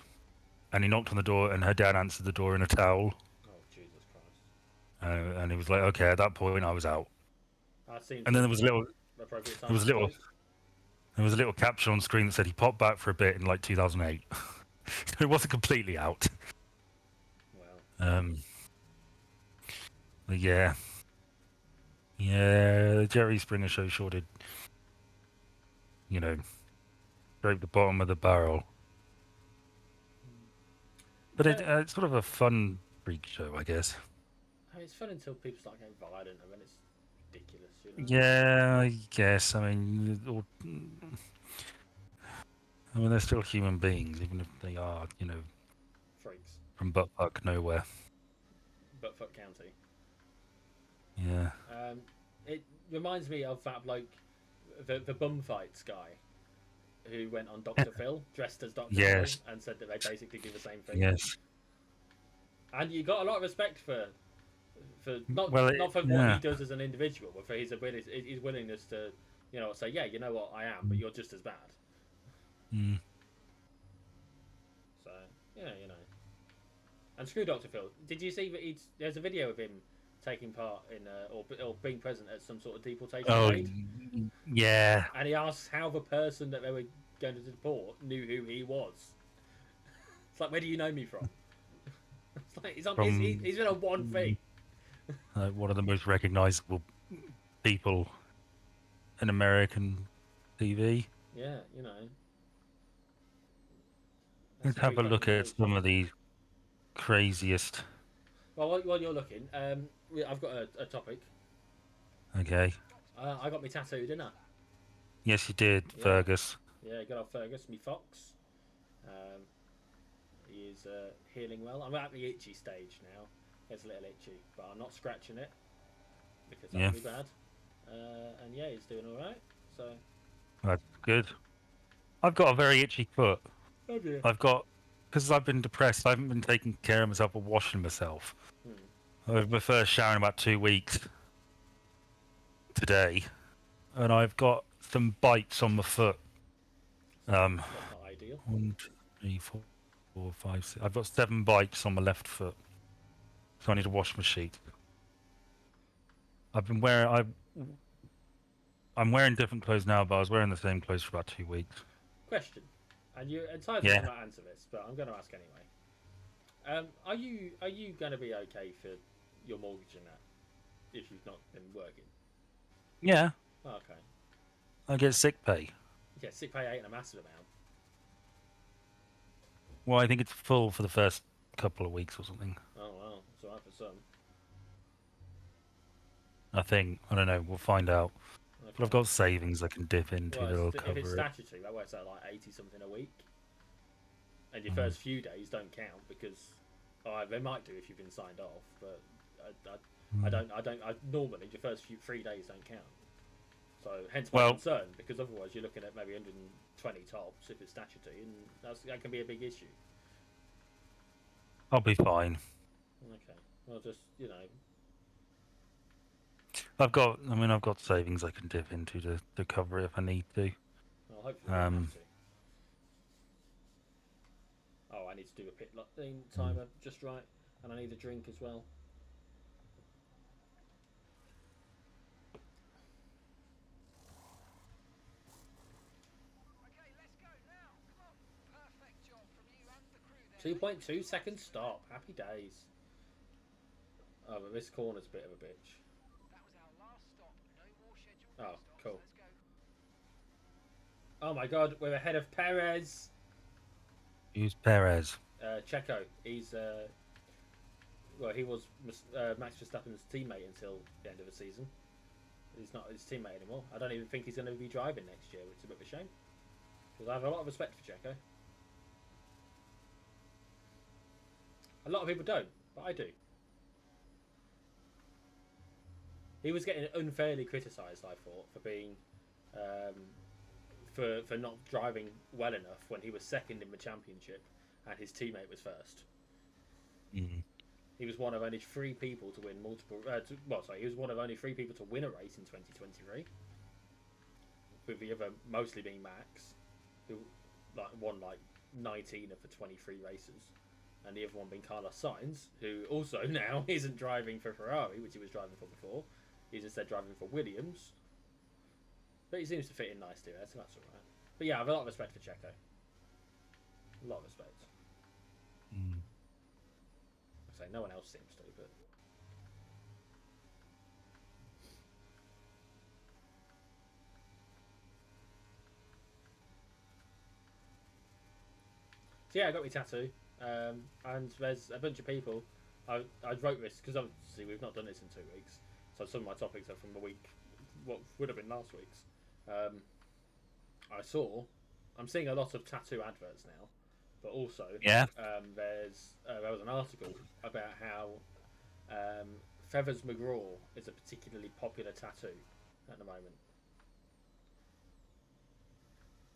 and he knocked on the door, and her dad answered the door in a towel, Oh, Jesus Christ. and he was like, "Okay." At that point, I was out, That seems and then the there was a little, appropriate there time was to a little, close. there was a little caption on screen that said he popped back for a bit in like 2008. So it wasn't completely out. Well, But yeah, yeah, the Jerry Springer show sure did, you know, scrape the bottom of the barrel. But yeah, it's sort of a fun freak show, I guess. I mean, it's fun until people start getting violent, and then it's ridiculous, you know. Yeah, I guess. I mean, they're still human beings, even if they are, Freaks. from buttfuck nowhere. Buttfuck County. Yeah. It reminds me of that bloke, the bum fights guy, who went on Dr. Phil, dressed as Dr. Yes. Phil, and said that they basically do the same thing. Yes. And you got a lot of respect for not Well, not for what yeah. he does as an individual, but for his ability, his willingness to, say, yeah, you know what, I am, but you're just as bad. Mm. So yeah, And screw Dr. Phil. Did you see that there's a video of him taking part in or being present at some sort of deportation Oh, raid, yeah. and he asks how the person that they were going to deport knew who he was. It's like, where do you know me from? It's like he's been on one thing. One of the most recognizable people in American TV. Yeah, Let's have a look at some of the craziest. Well, while you're looking, I've got a topic. Okay. I got me tattooed, didn't I? Yes, you did, Yeah. Fergus. Yeah, good old Fergus, me fox. He is healing well. I'm at the itchy stage now. It's a little itchy, but I'm not scratching it because that would be bad. And yeah, he's doing all right. So That's good. I've got a very itchy foot. have you? Because I've been depressed, I haven't been taking care of myself or washing myself. I had my first shower in about 2 weeks today, and I've got some bites on my foot. That's not ideal. 1, 2, 3, 4, 5, 6. I've got 7 bites on my left foot, so I need to wash my sheet. I'm wearing different clothes now, but I was wearing the same clothes for about 2 weeks. Question, and you entitled to not answer this, but I'm going to ask anyway. Are you going to be okay for your mortgage and that if you've not been working? Yeah, Oh, okay. I get sick pay. Yeah, sick pay ain't a massive amount. Well, I think it's full for the first couple of weeks or something. Oh well, it's alright for some. I think. I don't know. We'll find out. Okay. But I've got savings I can dip into that'll if it's cover it. statutory, that works out like 80 something a week. And your first few days don't count because they might do if you've been signed off, but I don't. Normally, your first 3 days don't count. So hence my Well, concern, because otherwise you're looking at maybe 120 tops if it's statutory, and that can be a big issue. I'll be fine. Okay, well just I've got savings I can dip into to cover it if I need to. well hopefully you won't have Um, to. Oh, I need to do a pit lane mm. timer just right, and I need a drink as well. Okay, let's go now. Come on. Perfect job from you and the crew there. 2.2 seconds stop. Happy days. Oh, but this corner's a bit of a bitch. That was our last stop. No more scheduled Oh, stops. cool. Let's go. Oh my god, we're ahead of Perez. Use Perez. Checo. He's well, he was Max Verstappen's teammate until the end of the season. He's not his teammate anymore. I don't even think he's going to be driving next year, which is a bit of a shame. Because I have a lot of respect for Checo. A lot of people don't, but I do. He was getting unfairly criticised, I thought, for being for not driving well enough when he was second in the championship and his teammate was first. Mm. He was one of only 3 people to win multiple. He was one of only 3 people to win a race in 2023, with the other mostly being Max, who won 19 of the 23 races, and the other one being Carlos Sainz, who also now isn't driving for Ferrari, which he was driving for before. He's instead driving for Williams, but he seems to fit in nicely there, so that's all right. But yeah, I have a lot of respect for Checo. A lot of respect. Mm. I say no one else seems to, but so yeah, I got my tattoo, and there's a bunch of people. I wrote this because obviously we've not done this in 2 weeks, so some of my topics are from the week, what would have been last week's. I'm seeing a lot of tattoo adverts now, but also Yeah. there was an article about how Feathers McGraw is a particularly popular tattoo at the moment.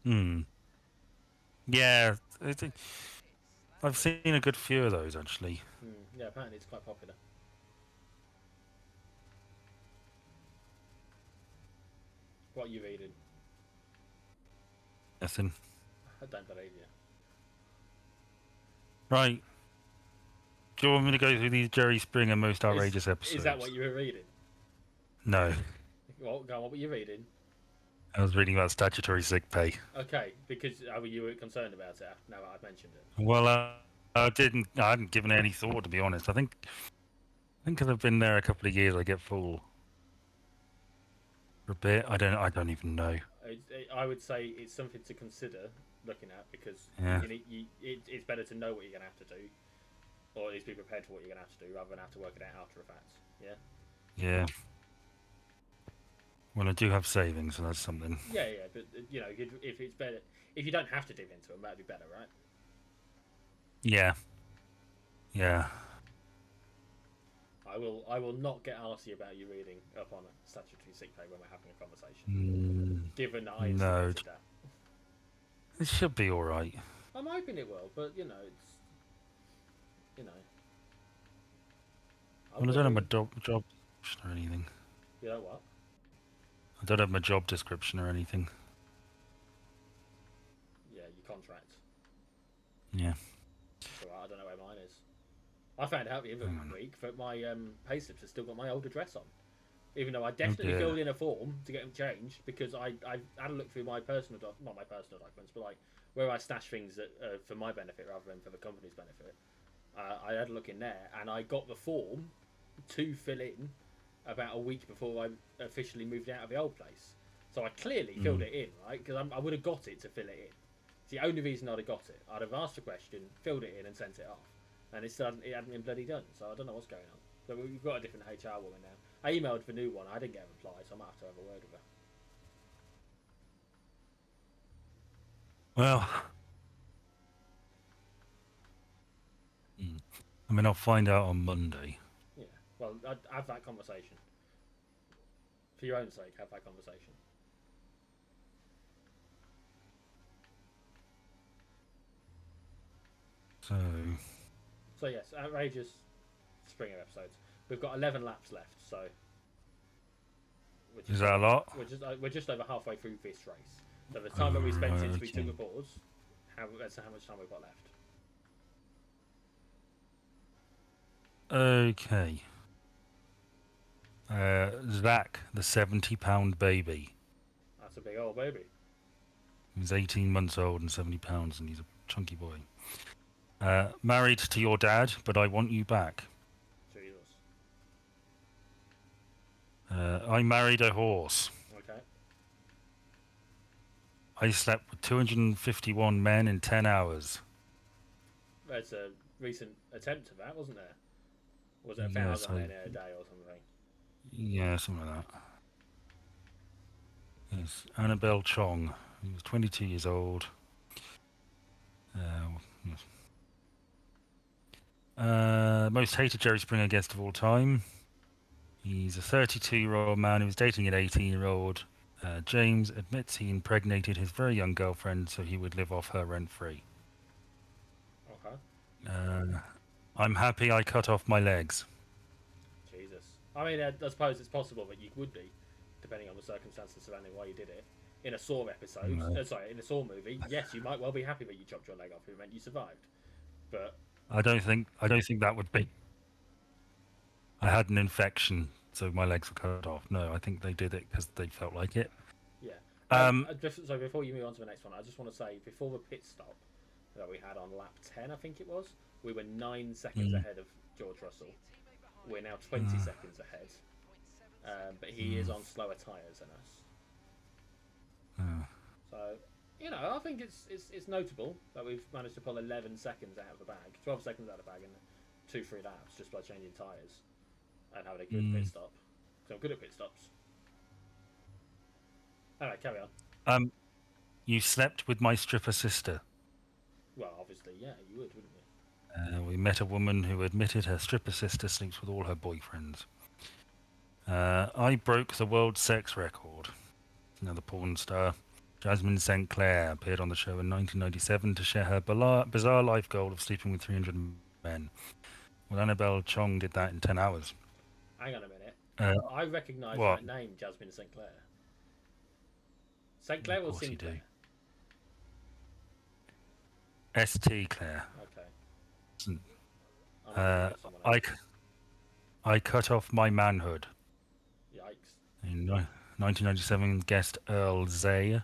Hmm. Yeah. I've seen a good few of those actually. Yeah, apparently it's quite popular. What are you reading? Nothing. I don't believe you. Right. Do you want me to go through these Jerry Springer most outrageous episodes? Is that what you were reading? No. Well, go on, what were you reading? I was reading about statutory sick pay. Okay, because you were concerned about it now that I've mentioned it. Well, I hadn't given it any thought, to be honest. I think because I've been there a couple of years, I get full for a bit. I don't even know. I would say it's something to consider looking at, because Yeah. it's better to know what you're going to have to do, or at least be prepared for what you're going to have to do, rather than have to work it out after the fact. Yeah. Yeah. Well, I do have savings, so that's something. Yeah, but if it's better, if you don't have to dip into them, that'd be better, right? Yeah. Yeah. I will not get arsy about you reading up on a statutory sick pay when we're having a conversation. Given that I instigated that. It should be all right. I'm hoping it will, but it's Well, I don't have my job description or anything. You know what? I don't have my job description or anything. Yeah, your contract. Yeah. So I don't know where mine is. I found out the other week that my payslips have still got my old address on, even though I definitely filled in a form to get them changed, because I had a look through my not my personal documents, but like where I stash things that for my benefit rather than for the company's benefit. I had a look in there, and I got the form to fill in about a week before I officially moved out of the old place. So I clearly filled it in, right? Because I would have got it to fill it in. It's the only reason I'd have got it. I'd have asked a question, filled it in, and sent it off. And it hadn't been bloody done, so I don't know what's going on. But we've got a different HR woman now. I emailed the new one, I didn't get a reply, so I might have to have a word with her. Well, I mean, I'll find out on Monday. Yeah, well, I'd have that conversation. For your own sake, have that conversation. So, So yes, outrageous Springer episodes. We've got 11 laps left, so is that a lot? we're just over halfway through this race. So the time that we spent since we took Okay. the pause, that's how much time we've got left. Okay. Zach, the 70-pound baby. That's a big old baby. He's 18 months old and 70 pounds, and he's a chunky boy. Married to your dad, but I want you back. Jesus. I married a horse. Okay. I slept with 251 men in 10 hours. There's a recent attempt at that, wasn't there? Or was it Yes, 1,000 men in a day or something? yeah, something like that. Yes, Annabelle Chong. He was 22 years old. Yes. Most hated Jerry Springer guest of all time. He's a 32-year-old man who was dating an 18-year-old. James admits he impregnated his very young girlfriend so he would live off her rent-free. Okay. I'm happy I cut off my legs. Jesus. I mean, I suppose it's possible that you would be, depending on the circumstances surrounding why you did it. In a Saw episode, No. in a Saw movie, yes, you might well be happy that you chopped your leg off if it meant you survived. But I don't think that would be. I had an infection, so my legs were cut off. No, I think they did it because they felt like it. yeah. Um, So before you move on to the next one, I just want to say before the pit stop that we had on lap 10, I think it was, we were 9 seconds ahead of George Russell. We're now 20 seconds ahead, but he is on slower tyres than us. So, I think it's notable that we've managed to pull 11 seconds out of the bag, 12 seconds out of the bag in 2-3 laps just by changing tyres and having a good pit stop. So I'm good at pit stops. Alright, carry on. you slept with my stripper sister. Well, obviously, yeah, you would, wouldn't you? We met a woman who admitted her stripper sister sleeps with all her boyfriends. I broke the world sex record. Another porn star. Jasmine St. Clair appeared on the show in 1997 to share her bizarre life goal of sleeping with 300 men. Well, Annabelle Chong did that in 10 hours. Hang on a minute. Uh, I recognise what? that name, Jasmine St. Clair. St. Clair Of or course you Sinclair? do. St. Clair. Okay. Listen, I'm thinking of someone else. I cut off my manhood. Yikes. In 1997, guest Earl Zea,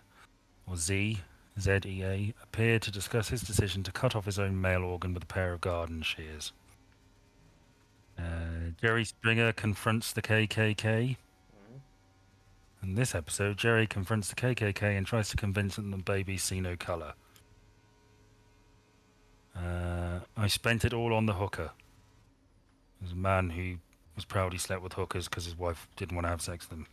or Z-E-A, appeared to discuss his decision to cut off his own male organ with a pair of garden shears. Jerry Springer confronts the KKK. In this episode, Jerry confronts the KKK and tries to convince them the babies see no colour. I spent it all on the hooker. There's a man who was proud he slept with hookers because his wife didn't want to have sex with them.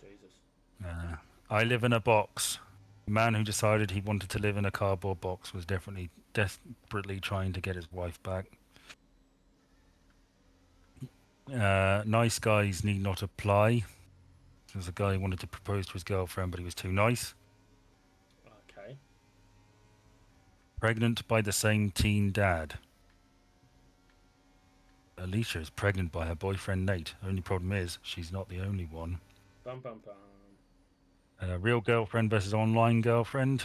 Jesus. I live in a box. The man who decided he wanted to live in a cardboard box was definitely desperately trying to get his wife back. Nice guys need not apply. There's a guy who wanted to propose to his girlfriend, but he was too nice. Okay. Pregnant by the same teen dad. Alicia is pregnant by her boyfriend Nate. Only problem is, she's not the only one. Bum bum bum. Real girlfriend versus online girlfriend.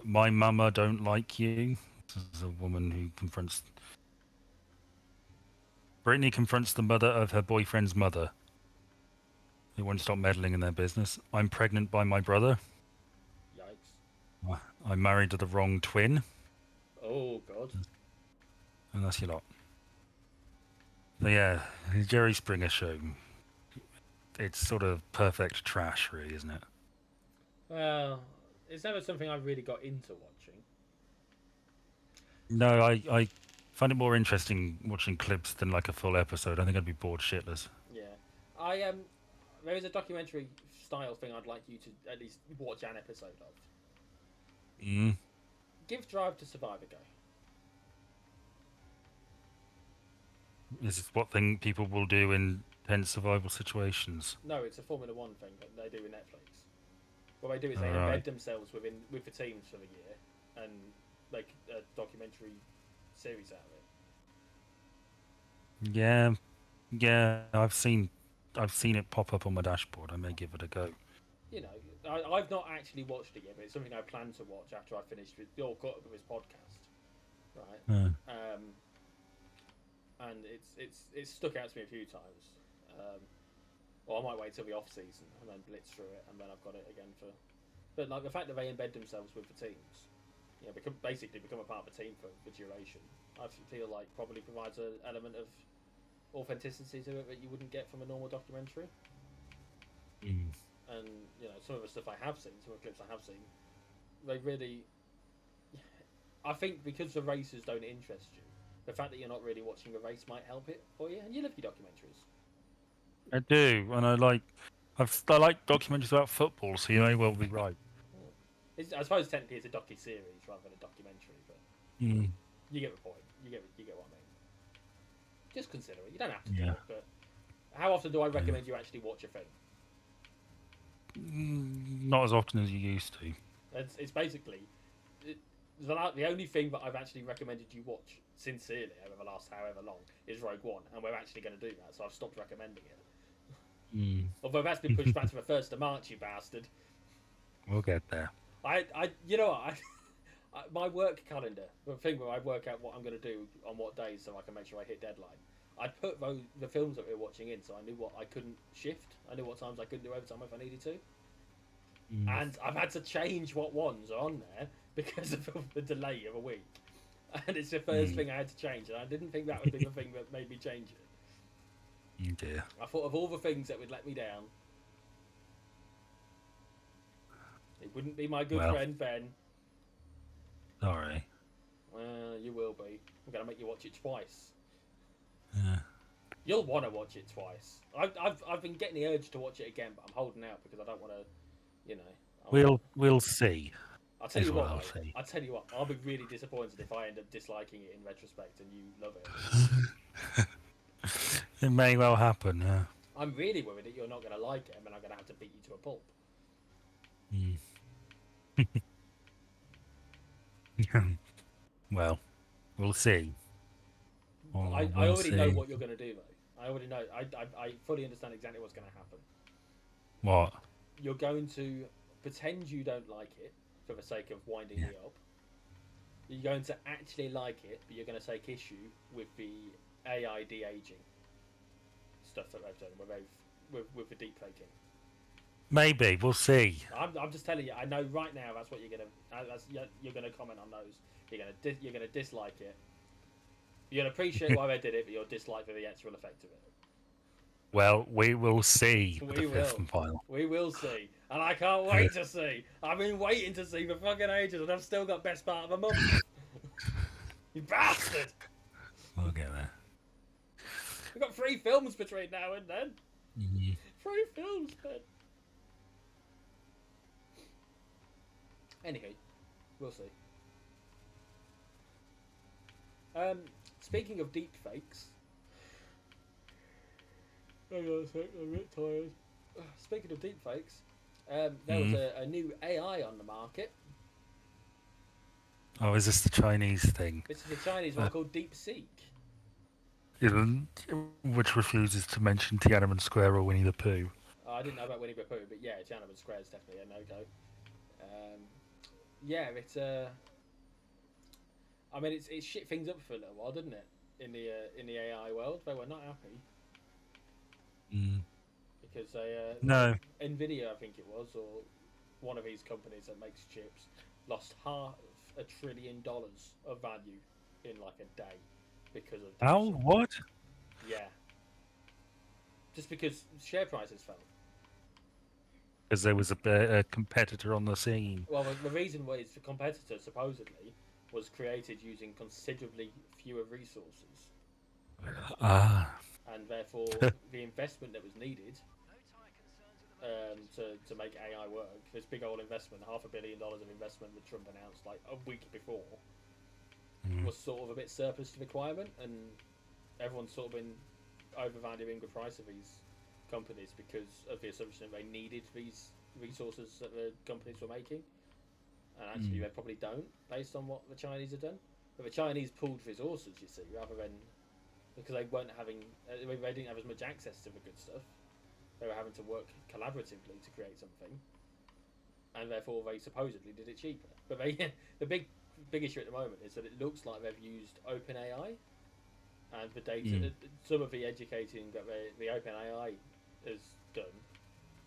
My mama don't like you. This is a woman who confronts... Brittany confronts the mother of her boyfriend's mother, who won't stop meddling in their business. I'm pregnant by my brother. Yikes. I'm married to the wrong twin. Oh, God. And that's your lot. So yeah, the Jerry Springer show. It's sort of perfect trash, really, isn't it? Well, it's never something I've really got into watching. No, I find it more interesting watching clips than like a full episode. I think I'd be bored shitless. Yeah. There is a documentary style thing I'd like you to at least watch an episode of. Give Drive to Survive a go. This is what thing people will do in tense survival situations. No, it's a Formula One thing that they do with Netflix. What they do is they Alright. embed themselves with the teams for the year, and make a documentary series out of it. Yeah, I've seen it pop up on my dashboard. I may give it a go. You know, I've not actually watched it yet, but it's something I plan to watch after I finish with your cut of his podcast, right? Uh, And it's stuck out to me a few times. Or I might wait till the off season and then blitz through it, and then I've got it again for. But like the fact that they embed themselves with the teams, basically become a part of the team for duration. I feel like probably provides an element of authenticity to it that you wouldn't get from a normal documentary. mm. And some of the stuff I have seen, some of the clips I have seen, they really. I think because the races don't interest you, the fact that you're not really watching the race might help it for you, and you love your documentaries. I do, and I like documentaries about football, so you may well be right. I suppose technically it's a docu-series rather than a documentary, but Mm. you get the point. You get what I mean. Just consider it. You don't have to do Yeah. it, but how often do I recommend you actually watch a thing? Not as often as you used to. It's basically the only thing that I've actually recommended you watch sincerely over the last however long is Rogue One, and we're actually going to do that, so I've stopped recommending it. Mm. Although that's been pushed back to the 1st of March, you bastard. We'll get there. You know what? My work calendar, the thing where I work out what I'm going to do on what days so I can make sure I hit deadline. I put the films that we were watching in, so I knew what I couldn't shift. I knew what times I couldn't do overtime if I needed to. Mm. And I've had to change what ones are on there because of the delay of a week. And it's the first thing I had to change, and I didn't think that would be the thing that made me change it. Oh dear. I thought of all the things that would let me down. It wouldn't be my good friend Ben. Sorry. You will be. I'm going to make you watch it twice. Yeah. You'll want to watch it twice. I've been getting the urge to watch it again, but I'm holding out because I don't want to, We'll see. I'll tell you what what, I'll mate, see. I'll tell you what, I'll be really disappointed if I end up disliking it in retrospect and you love it. It may well happen. Yeah. I'm really worried that you're not going to like it, and then I'm going to have to beat you to a pulp. Well, we'll see. I already know what you're going to do, though. I already know. I fully understand exactly what's going to happen. What? You're going to pretend you don't like it for the sake of winding me up. You're going to actually like it, but you're going to take issue with the AI de-aging stuff that they've done, with the deep faking. Maybe we'll see. I'm just telling you. I know right now that's what you're gonna comment on those. You're gonna dislike it. You're gonna appreciate why they did it, but you'll dislike the actual effect of it. Well, we will see. We the will. fifth and final. We will see, and I can't wait to see. I've been waiting to see for fucking ages, and I've still got best part of a month. You bastard! We'll get there. We've got 3 films between now and then. 3 films, Ben. Anywho, we'll see. Speaking of deep fakes. Hang on a sec, I'm a bit tired. Speaking of deep fakes, there was a new AI on the market. Oh, is this the Chinese thing? This is the Chinese one called DeepSeek. Which refuses to mention Tiananmen Square or Winnie the Pooh. I didn't know about Winnie the Pooh, but yeah, Tiananmen Square is definitely a no-go. Yeah, it's I mean, it's shit things up for a little while, didn't it? In the AI world, they were not happy because No. Nvidia, I think it was, or one of these companies that makes chips, lost $500 billion of value in like a day because of How? What? Yeah, just because share prices fell. Because there was a competitor on the scene. Well, the reason was the competitor supposedly was created using considerably fewer resources, and therefore the investment that was needed to make AI work, this big old investment, $500 million of investment that Trump announced like a week before, was sort of a bit surplus to requirement, and everyone's sort of been overvaluing the price of these companies because of the assumption that they needed these resources that the companies were making. and actually they probably don't, based on what the Chinese have done. But the Chinese pulled resources, you see, rather than because they weren't having, they didn't have as much access to the good stuff. They were having to work collaboratively to create something, and therefore they supposedly did it cheaper. But they, the big issue at the moment is that it looks like they've used OpenAI and the data, some of the educating that the OpenAI has done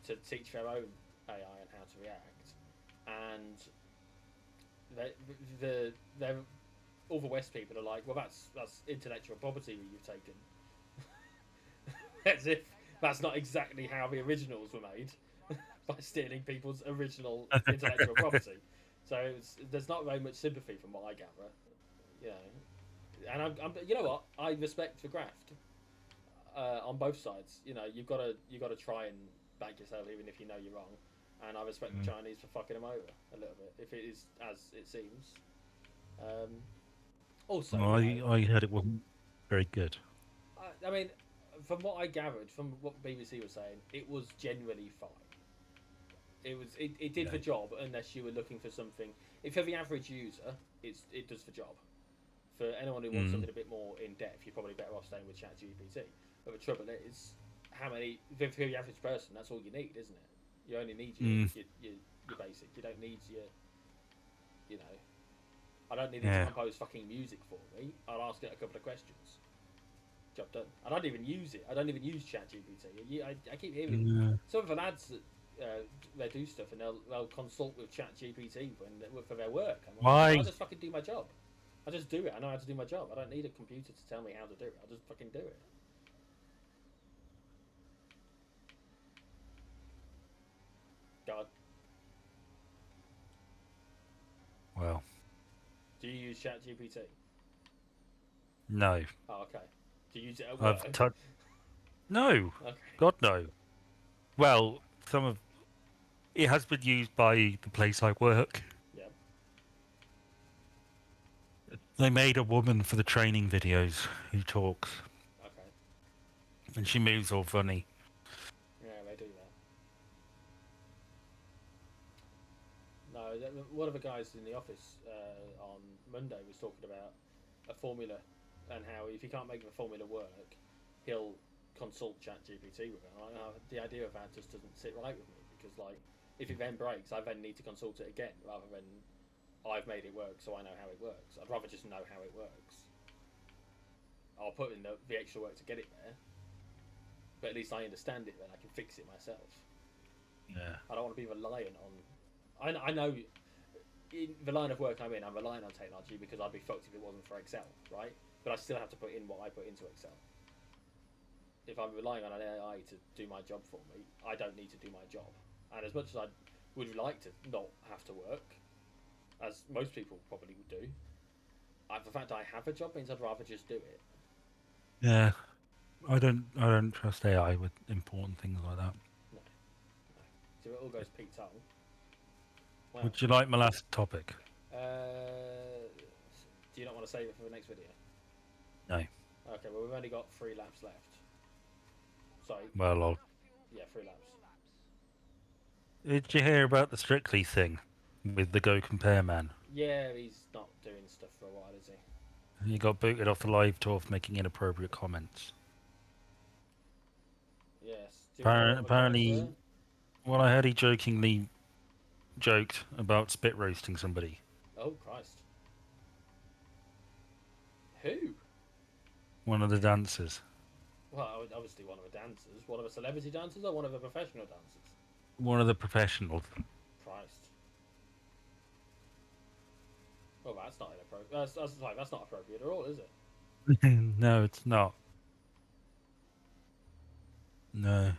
to teach their own AI and how to react, and they're all the West people are like, well, that's intellectual property that you've taken, as if that's not exactly how the originals were made by stealing people's original intellectual property. So there's not very much sympathy from what I gather, you know. And I'm you know what, I respect the graft on both sides. You know, you've got to try and back yourself even if you know you're wrong. And I respect the Chinese for fucking them over a little bit if it is as it seems. Also, well, I heard it wasn't very good. I mean, from what I gathered, from what BBC was saying, it was genuinely fine. It did the job unless you were looking for something. If you're the average user, it does the job. For anyone who wants something a bit more in depth, you're probably better off staying with ChatGPT. But the trouble is, for the average person, that's all you need, isn't it? You only need your basic. You don't need you know. I don't need it to compose fucking music for me. I'll ask it a couple of questions. Job done. I don't even use it. I don't even use ChatGPT. I keep hearing some of the lads that they do stuff and they'll consult with ChatGPT for their work. I'm like, Why? I'll just fucking do my job. I just do it. I know how to do my job. I don't need a computer to tell me how to do it. I'll just fucking do it. God. Well, Do you use ChatGPT? no. Oh, okay. Do you use it at work? No. Okay. God, no. Well, some of it has been used by the place I work. Yeah. They made a woman for the training videos who talks, Okay. and she moves all funny. Yeah, they do that. No, one of the guys in the office on Monday was talking about a formula and how if he can't make the formula work, he'll consult ChatGPT with it. And the idea of that just doesn't sit right with me because, like, if it then breaks, I then need to consult it again rather than I've made it work so I know how it works. I'd rather just know how it works. I'll put in the extra work to get it there, but at least I understand it, then I can fix it myself. Yeah. I don't want to be reliant on. I know in the line of work I'm in, I'm relying on technology because I'd be fucked if it wasn't for Excel, right? But I still have to put in what I put into Excel. If I'm relying on an AI to do my job for me, I don't need to do my job. And as much as I would like to not have to work, as most people probably would do, the fact I have a job means I'd rather just do it. Yeah. I don't trust AI with important things like that. No. So it all goes Pete Tong. Wow. Would you like my last topic? Do you not want to save it for the next video? No. Okay, well we've only got 3 laps left. Sorry. Well, Yeah, 3 laps. did you hear about the Strictly thing with the Go Compare man? Yeah, he's not doing stuff for a while, is he? He got booted off the live tour for making inappropriate comments. Yes. Do you know what the comments Apparently, were? well, I heard he jokingly joked about spit roasting somebody. Oh, Christ. Who? One of the dancers. Well, obviously one of the dancers. One of the celebrity dancers or one of the professional dancers? One of the professionals. Christ. Well, that's not inappropriate. That's not appropriate at all, is it? No, it's not. No.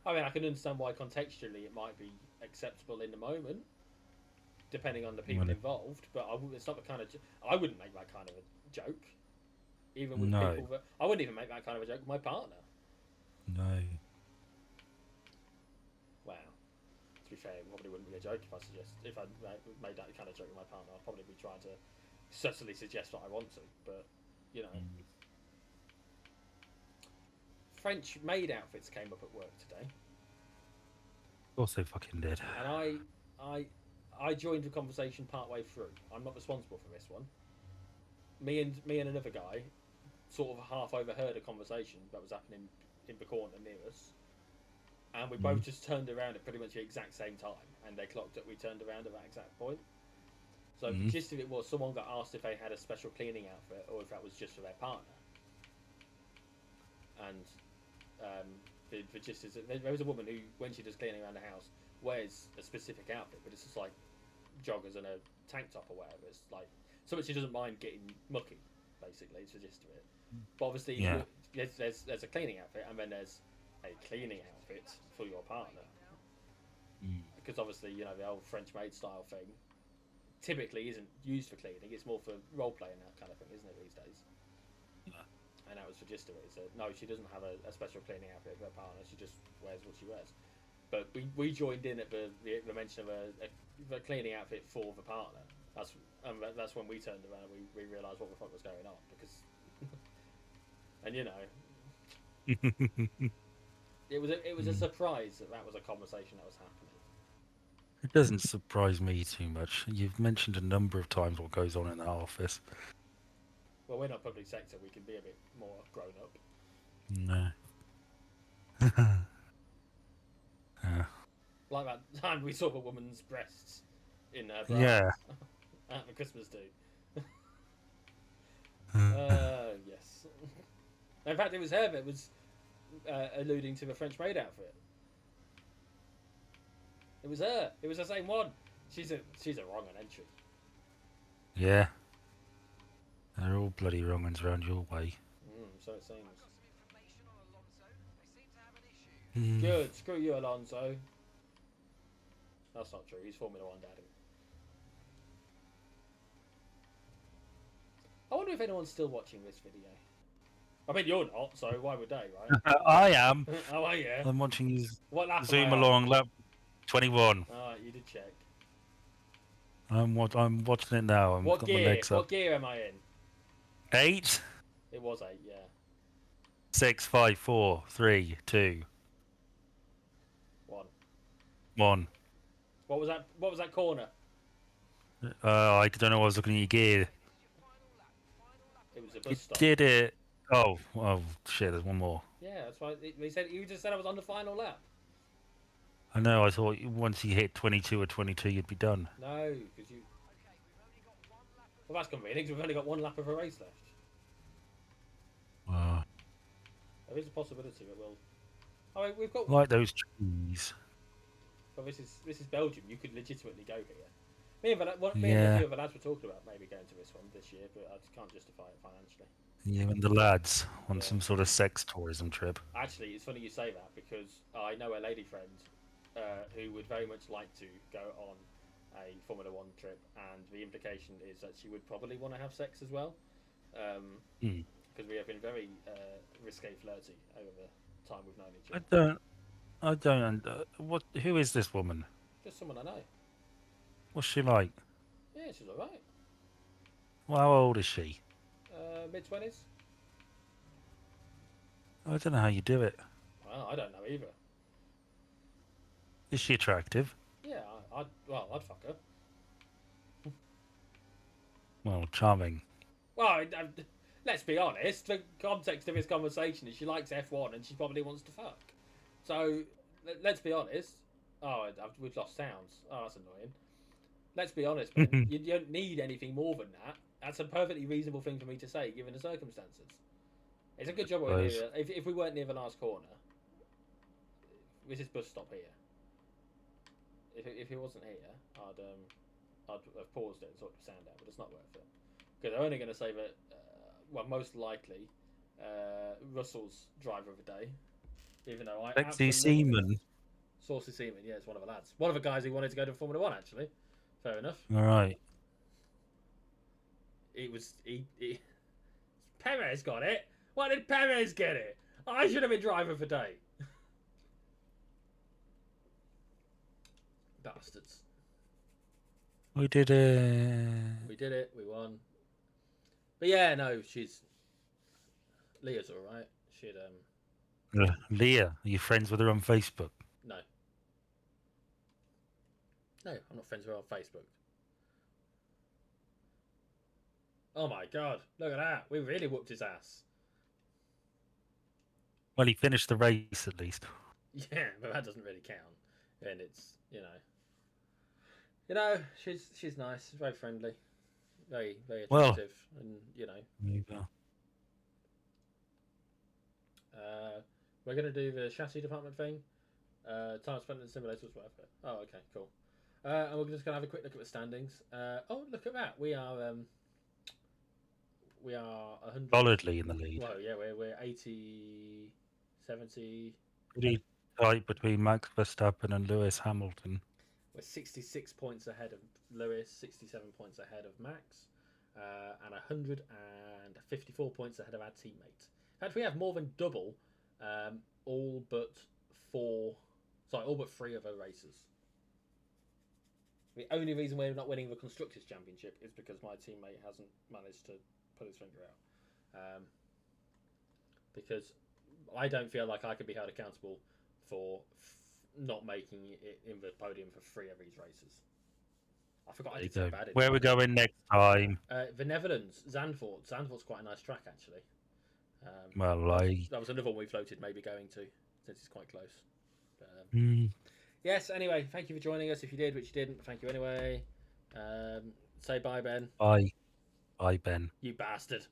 I mean, I can understand why contextually it might be acceptable in the moment, depending on the people involved. But it's not the kind of. I wouldn't make that kind of a joke, even with people that I wouldn't even make that kind of a joke with my partner. No. Wow. To be fair, it probably wouldn't be a joke if I made that kind of joke with my partner. I'd probably be trying to subtly suggest what I want to, but you know. French maid outfits came up at work today. Of course they fucking did. And I joined the conversation partway through. I'm not responsible for this one. Me and another guy sort of half overheard a conversation that was happening in the corner near us, and we both just turned around at pretty much the exact same time, and they clocked that we turned around at that exact point. So the gist of it was someone got asked if they had a special cleaning outfit or if that was just for their partner. And the gist is that there was a woman who, when she does cleaning around the house, wears a specific outfit, but it's just like joggers and a tank top or whatever. It's like so much she doesn't mind getting mucky. Basically, it's the gist of it. But obviously, Yeah. there's a cleaning outfit, and then there's a cleaning outfit for your partner. Because obviously, you know, the old French maid style thing typically isn't used for cleaning. It's more for role playing, that kind of thing, isn't it, these days? Yeah. And that was the gist of it. So no, she doesn't have a special cleaning outfit for her partner. She just wears what she wears. But we joined in at the mention of a cleaning outfit for the partner. That's when we turned around and we realised what the fuck was going on, because and you know it was a surprise that was a conversation that was happening. It doesn't surprise me too much. You've mentioned a number of times what goes on in that office. Well, we're not public sector. We can be a bit more grown up. No. Yeah. Like that time we saw a woman's breasts in her bra Yeah. at the Christmas do. Uh, Yes. In fact, it was her that was alluding to the French maid outfit. It was her. It was the same one. She's a wrong on entry. yeah. They're all bloody wrong ones round your way. So it seems. I've got some information on Alonso. They seem to have an issue. Good. Screw you, Alonso. That's not true. He's Formula One daddy. I wonder if anyone's still watching this video. I mean, you're not, so why would they, right? I am. Oh, are you? I'm watching you What lap zoom am I on? along lap 21. Alright, you did check. I'm watching it now. I've What got my gear? legs up. What gear am I in? 8, It was 8, yeah. 6, 5, 4, 3, 2, 1. 1. What was that? What was that corner? I don't know. I was looking at your gear. It was a You bus stop. did it. Oh shit! There's one more. Yeah, that's why he said. You just said I was on the final lap. I know. I thought once you hit 22 or 22, you'd be done. No, because you. Okay, we've only got one lap of. Well, that's convenient. 'Cause we've only got one lap of a race left. Wow. There is a possibility that we'll. I mean, we've got. Like those trees. Well, this is Belgium. You could legitimately go here. Me and a Yeah. few of the lads were talking about maybe going to this one this year, but I just can't justify it financially. You and the lads on Yeah. some sort of sex tourism trip. Actually, it's funny you say that because I know a lady friend who would very much like to go on a Formula One trip, and the implication is that she would probably want to have sex as well, because we have been very risque flirty over the time we've known each other. I don't. What? Who is this woman? Just someone I know. What's she like? Yeah, she's all right. Well, how old is she? Mid-20s. I don't know how you do it. Well, I don't know either. Is she attractive? Yeah, I'd fuck her. Well, charming. Well, let's be honest. The context of this conversation is she likes F1 and she probably wants to fuck. So let's be honest. Oh, we've lost sounds. Oh, that's annoying. Let's be honest, man. You don't need anything more than that. That's a perfectly reasonable thing for me to say, given the circumstances. It's a good job we're near. If we weren't near the last corner, this is bus stop here. If it wasn't here, I'd have paused it and sorted the sound out, but it's not worth it. Because they're only going to say that, well, most likely, Russell's driver of the day. Even though I Sexy Seaman. Saucy Seaman, yeah, it's one of the lads. One of the guys who wanted to go to Formula One, actually. Fair enough. All right. It was... Perez got it? Why did Perez get it? I should have been driver of the day. Bastards. We did it. We did it. We won. But yeah, no, she's... Leah's alright. She'd, Leah, are you friends with her on Facebook? No. No, I'm not friends with her on Facebook. Oh my god, look at that. We really whooped his ass. Well, he finished the race at least. Yeah, but that doesn't really count. And it's, she's nice, very friendly, very Well- attractive, and There you go. we're gonna do the chassis department thing. Time spent in the simulators, whatever. Oh, okay, cool. And we're just gonna have a quick look at the standings. Oh, look at that. We are 100. Solidly in the lead. Well, yeah, we're 80, 70. Pretty tight between Max Verstappen and Lewis Hamilton. We're 66 points ahead of Lewis, 67 points ahead of Max, and 154 points ahead of our teammate. In fact, we have more than double all but three of our races. The only reason we're not winning the Constructors' Championship is because my teammate hasn't managed to put his finger out. Because I don't feel like I could be held accountable for not making it in the podium for 3 of these races. I forgot I did so bad. Where we going next time? The Netherlands, Zandvoort. Zandvoort's quite a nice track, actually. Well, that was another one we floated maybe going to, since it's quite close. Mm. Yes, anyway, thank you for joining us. If you did, which you didn't, thank you anyway. Say bye, Ben. Bye. Bye, Ben. You bastard.